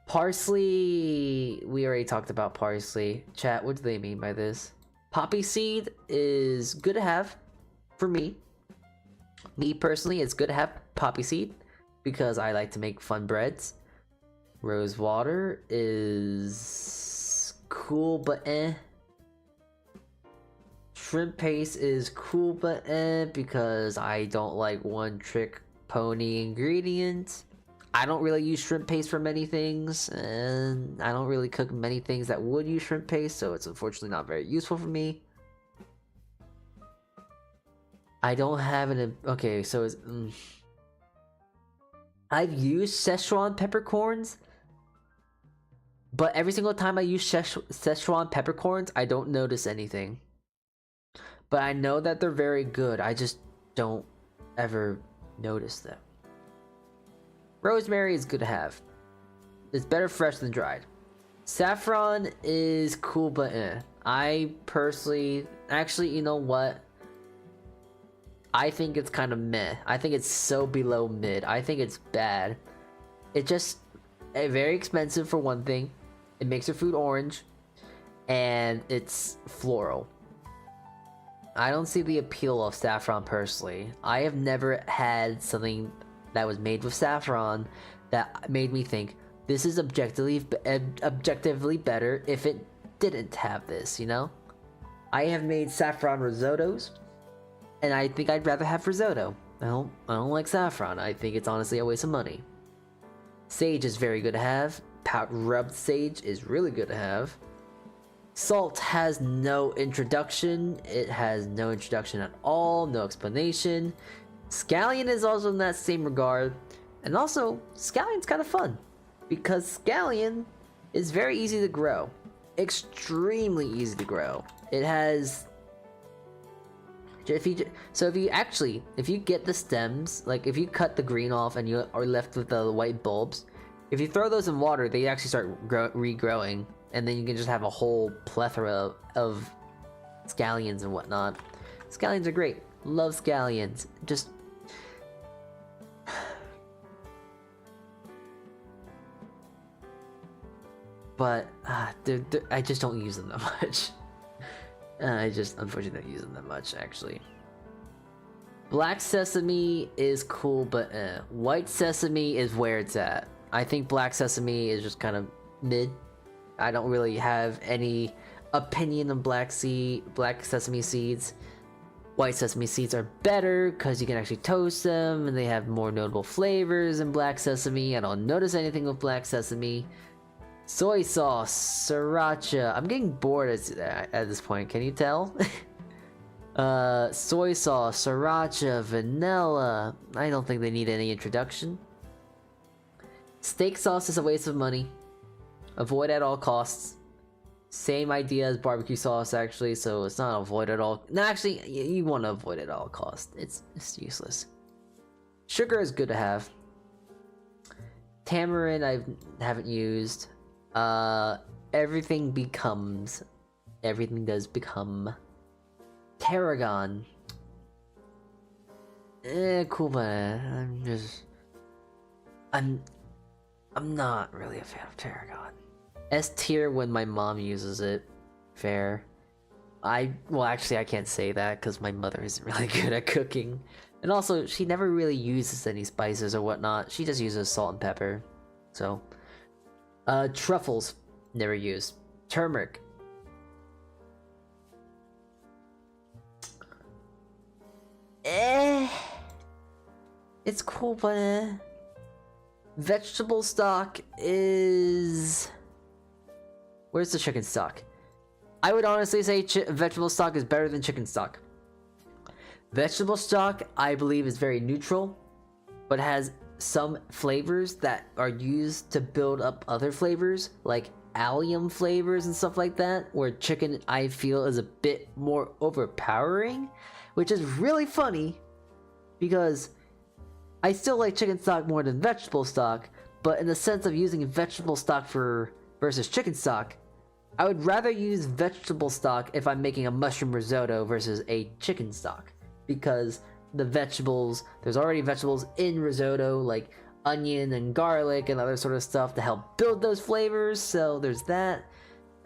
Parsley. We already talked about parsley. Chat, what do they mean by this? Poppy seed is good to have for me. Me personally, it's good to have poppy seed because I like to make fun breads. Rose water is cool but eh. Shrimp paste is cool but eh because I don't like one trick pony ingredients. I don't really use shrimp paste for many things, and I don't really cook many things that would use shrimp paste, so it's unfortunately not very useful for me. I don't have an... Okay, so it's... I've used Szechuan peppercorns, but every single time I use Szechuan peppercorns, I don't notice anything. But I know that they're very good, I just don't ever notice them. Rosemary is good to have. It's better fresh than dried. Saffron is cool, but eh. I personally... Actually, you know what? I think it's kind of meh. I think it's so below mid. I think it's bad. It's just very expensive for one thing. It makes your food orange. And it's floral. I don't see the appeal of saffron personally. I have never had something that was made with saffron that made me think this is objectively better if it didn't have this, you know? I have made saffron risottos. And I think I'd rather have risotto. I don't like saffron. I think it's honestly a waste of money. Sage is very good to have. Rubbed sage is really good to have. Salt has no introduction. It has no introduction at all. No explanation. Scallion is also in that same regard. And also, scallion's kind of fun. Because scallion is very easy to grow. Extremely easy to grow. It has... If you get the stems, like if you cut the green off and you are left with the white bulbs, if you throw those in water, they actually start regrowing, and then you can just have a whole plethora of scallions and whatnot. Scallions are great. Love scallions. Just but I just don't use them that much. I just unfortunately don't use them that much, actually. Black sesame is cool, but white sesame is where it's at. I think black sesame is just kind of mid. I don't really have any opinion on black sesame seeds. White sesame seeds are better because you can actually toast them and they have more notable flavors than black sesame. I don't notice anything with black sesame. Soy sauce, sriracha. I'm getting bored at this point, can you tell? Soy sauce, sriracha, vanilla. I don't think they need any introduction. Steak sauce is a waste of money. Avoid at all costs. Same idea as barbecue sauce, actually, so it's not avoid at all. No, actually, you want to avoid at all costs. It's useless. Sugar is good to have. Tamarind I haven't used. Everything does become. Tarragon. Cool, but I'm not really a fan of tarragon. S tier when my mom uses it. Fair. Well, actually, I can't say that because my mother isn't really good at cooking. And also, she never really uses any spices or whatnot. She just uses salt and pepper. So. Truffles. Never used. Turmeric. It's cool, but vegetable stock is... Where's the chicken stock? I would honestly say vegetable stock is better than chicken stock. Vegetable stock, I believe, is very neutral, but has some flavors that are used to build up other flavors, like allium flavors and stuff like that, where chicken, I feel, is a bit more overpowering, which is really funny, because I still like chicken stock more than vegetable stock, but in the sense of using vegetable stock versus chicken stock, I would rather use vegetable stock if I'm making a mushroom risotto versus a chicken stock, because the vegetables, there's already vegetables in risotto, like onion and garlic and other sort of stuff to help build those flavors, so there's that.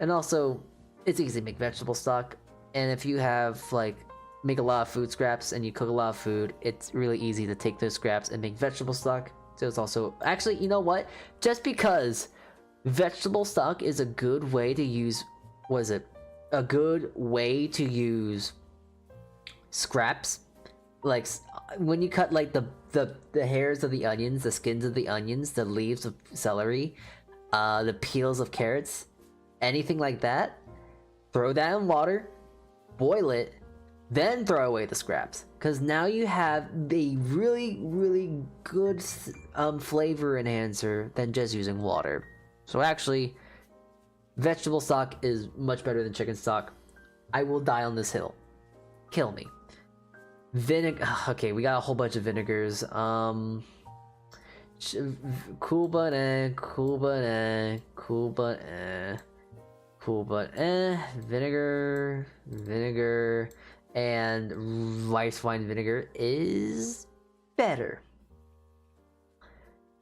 And also, it's easy to make vegetable stock, and if you have, like, make a lot of food scraps and you cook a lot of food, it's really easy to take those scraps and make vegetable stock. So it's also, actually, you know what? Just because vegetable stock is a good way to use, a good way to use scraps, like when you cut like the hairs of the onions, the skins of the onions, the leaves of celery, the peels of carrots, anything like that, throw that in water, boil it, then throw away the scraps, because now you have a really good flavor enhancer than just using water. So actually, vegetable stock is much better than chicken stock. I will die on this hill. Kill me. Vinegar. Okay, we got a whole bunch of vinegars. Cool but vinegar, and rice wine vinegar is better.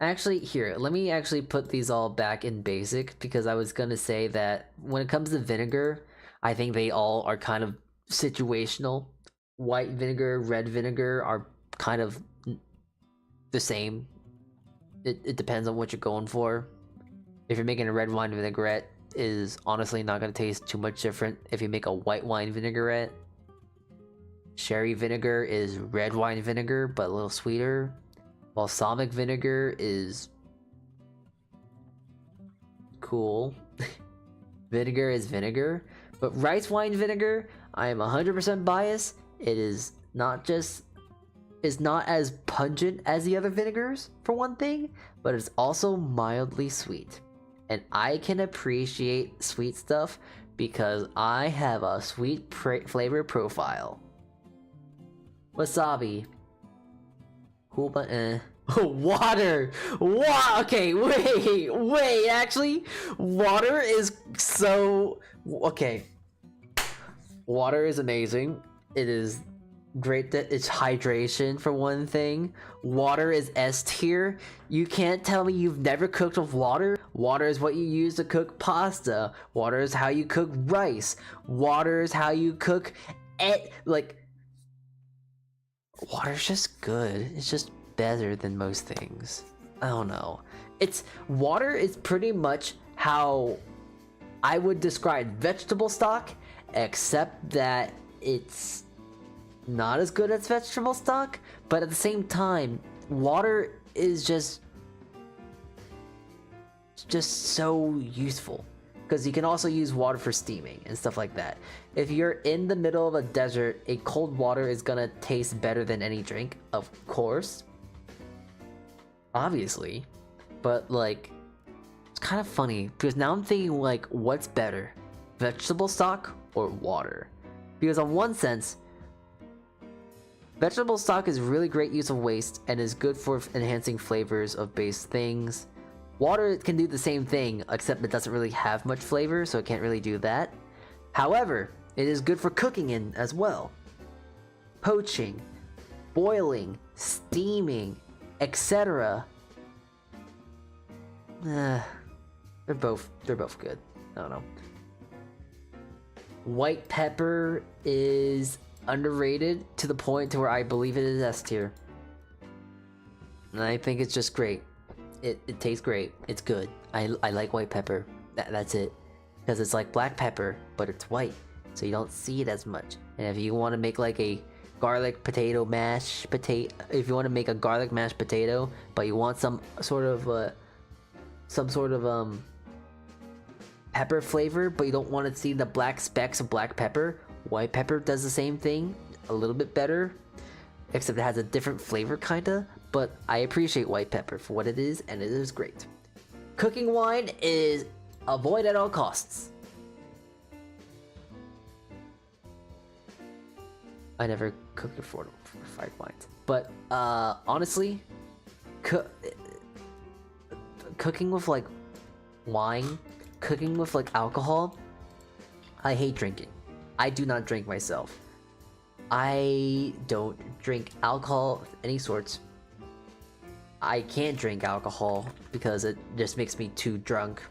Actually, here, let me actually put these all back in basic, because I was gonna say that when it comes to vinegar, I think they all are kind of situational. White vinegar, red vinegar are kind of the same. It depends on what you're going for. If you're making a red wine vinaigrette, is honestly not gonna taste too much different if you make a white wine vinaigrette. Sherry vinegar is red wine vinegar, but a little sweeter. Balsamic vinegar is cool. Vinegar is vinegar. But rice wine vinegar, I am 100% biased. It is not as pungent as the other vinegars, for one thing, but it's also mildly sweet. And I can appreciate sweet stuff because I have a sweet flavor profile. Wasabi. Cool, but water! Okay, wait, actually, water is so... Okay. Water is amazing. It is great that it's hydration, for one thing. Water is S tier. You can't tell me you've never cooked with water. Water is what you use to cook pasta. Water is how you cook rice. Water is how you cook... Water's just good. It's just better than most things. I don't know. Water is pretty much how I would describe vegetable stock, except that it's not as good as vegetable stock, but at the same time, water is just so useful. Because you can also use water for steaming and stuff like that. If you're in the middle of a desert, a cold water is gonna taste better than any drink, of course. Obviously. But like, it's kind of funny because now I'm thinking like, what's better? Vegetable stock or water? Because on one sense, vegetable stock is really great use of waste and is good for enhancing flavors of base things. Water can do the same thing, except it doesn't really have much flavor, so it can't really do that. However, it is good for cooking in as well. Poaching, boiling, steaming, etc. They're both good. I don't know. White pepper is underrated to the point to where I believe it is S tier. And I think it's just great. It tastes great. It's good. I like white pepper. That's it. Because it's like black pepper, but it's white. So you don't see it as much. And if you want to make like a garlic potato mash potato, if you want to make a garlic mashed potato, but you want some sort of pepper flavor, but you don't want to see the black specks of black pepper, white pepper does the same thing, a little bit better, except it has a different flavor kinda, but I appreciate white pepper for what it is, and it is great. Cooking wine is avoid at all costs. I never cooked before for fried wines, but honestly, cooking with like wine, cooking with like alcohol, I hate drinking. I do not drink myself. I don't drink alcohol of any sorts. I can't drink alcohol because it just makes me too drunk.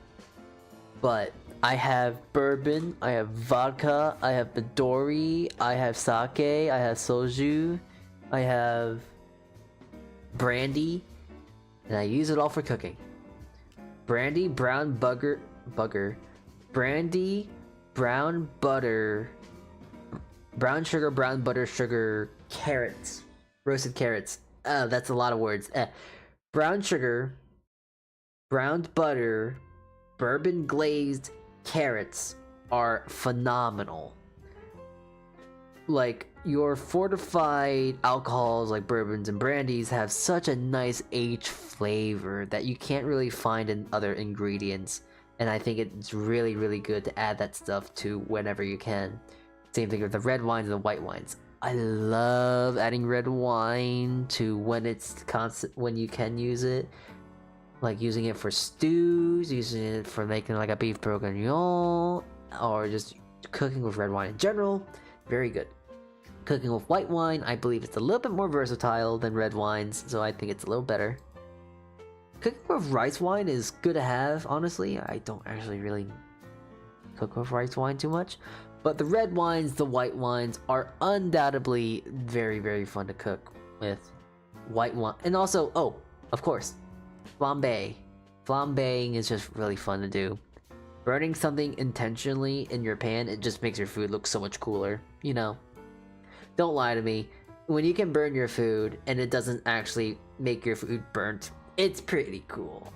But I have bourbon, I have vodka, I have Midori, I have sake, I have soju, I have brandy, and I use it all for cooking. Brandy, brown brandy, brown butter, brown sugar, brown butter, sugar, carrots, roasted carrots. That's a lot of words. Brown sugar, brown butter, bourbon glazed carrots are phenomenal. Like, your fortified alcohols like bourbons and brandies have such a nice aged flavor that you can't really find in other ingredients, and I think it's really, really good to add that stuff to whenever you can. Same thing with the red wines and the white wines. I love adding red wine to when it's constant, when you can use it, like using it for stews, using it for making like a beef bourguignon, or just cooking with red wine in general. Very good. Cooking with white wine, I believe it's a little bit more versatile than red wines, so I think it's a little better. Cooking with rice wine is good to have, honestly. I don't actually really cook with rice wine too much, but the red wines, the white wines are undoubtedly very, very fun to cook with. White wine, and also, oh, of course, flambe. Flambeing is just really fun to do. Burning something intentionally in your pan, it just makes your food look so much cooler, you know. Don't lie to me. When you can burn your food and it doesn't actually make your food burnt, it's pretty cool.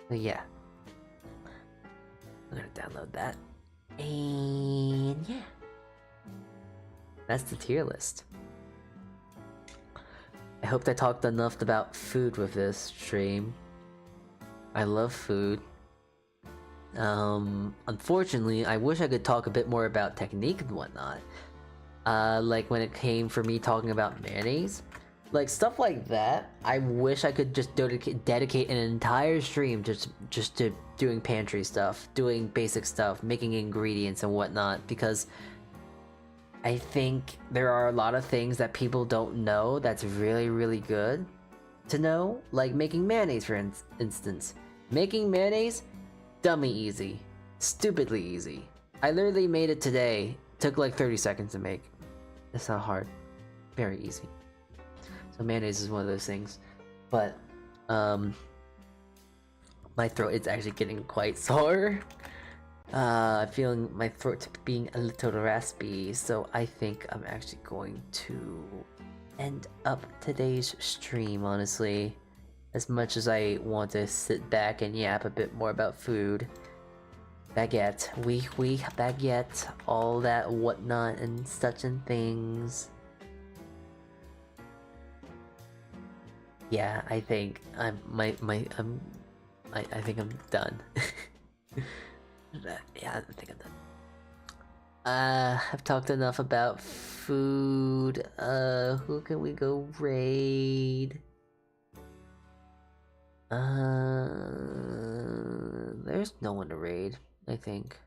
But yeah. I'm gonna download that. And yeah. That's the tier list. I hope I talked enough about food with this stream. I love food. Unfortunately, I wish I could talk a bit more about technique and whatnot. Like when it came for me talking about mayonnaise, like stuff like that. I wish I could just dedicate an entire stream just to doing pantry stuff, doing basic stuff, making ingredients and whatnot, because I think there are a lot of things that people don't know that's really, really good to know, like making mayonnaise, for instance. Making mayonnaise, dummy easy, stupidly easy. I literally made it today. Took like 30 seconds to make. It's not hard. Very easy. So mayonnaise is one of those things. But my throat is actually getting quite sore. I'm feeling my throat being a little raspy, so I think I'm actually going to end up today's stream, honestly. As much as I want to sit back and yap a bit more about food. Baguette, oui, baguette, all that whatnot and such and things. Yeah, I think I think I'm done. Yeah, I think I'm done. I've talked enough about food. Who can we go raid? There's no one to raid, I think.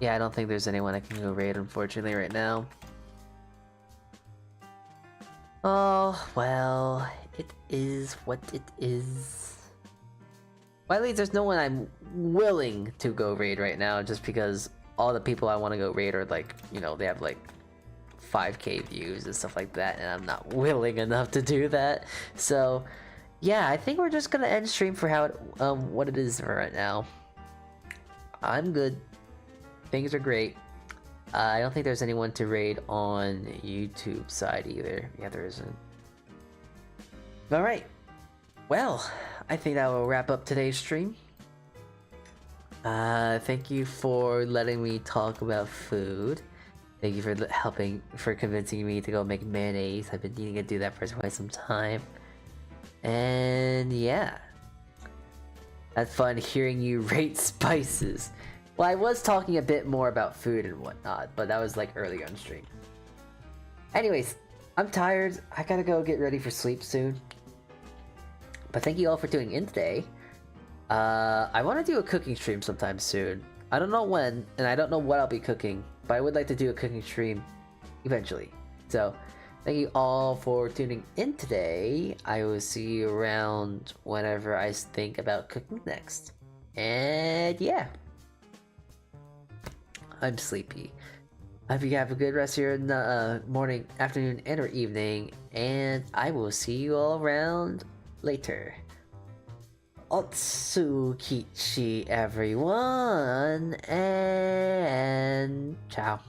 Yeah, I don't think there's anyone I can go raid, unfortunately, right now. Oh, well, it is what it is. Well, at least there's no one I'm willing to go raid right now, just because all the people I want to go raid are like, you know, they have like 5k views and stuff like that, and I'm not willing enough to do that. So, yeah, I think we're just gonna end stream for how what it is for right now. I'm good. Things are great. I don't think there's anyone to raid on YouTube side either. Yeah, there isn't. Alright. Well, I think that will wrap up today's stream. Thank you for letting me talk about food. Thank you for for convincing me to go make mayonnaise. I've been needing to do that for quite some time. And yeah. Had fun hearing you rate spices. Well, I was talking a bit more about food and whatnot, but that was like earlier on stream. Anyways, I'm tired. I gotta go get ready for sleep soon. But thank you all for tuning in today. I want to do a cooking stream sometime soon. I don't know when, and I don't know what I'll be cooking, but I would like to do a cooking stream eventually. So, thank you all for tuning in today. I will see you around whenever I think about cooking next. And yeah. I'm sleepy. I hope you have a good rest of your morning, afternoon, and or evening, and I will see you all around later. Saltea Kichee, everyone, and ciao.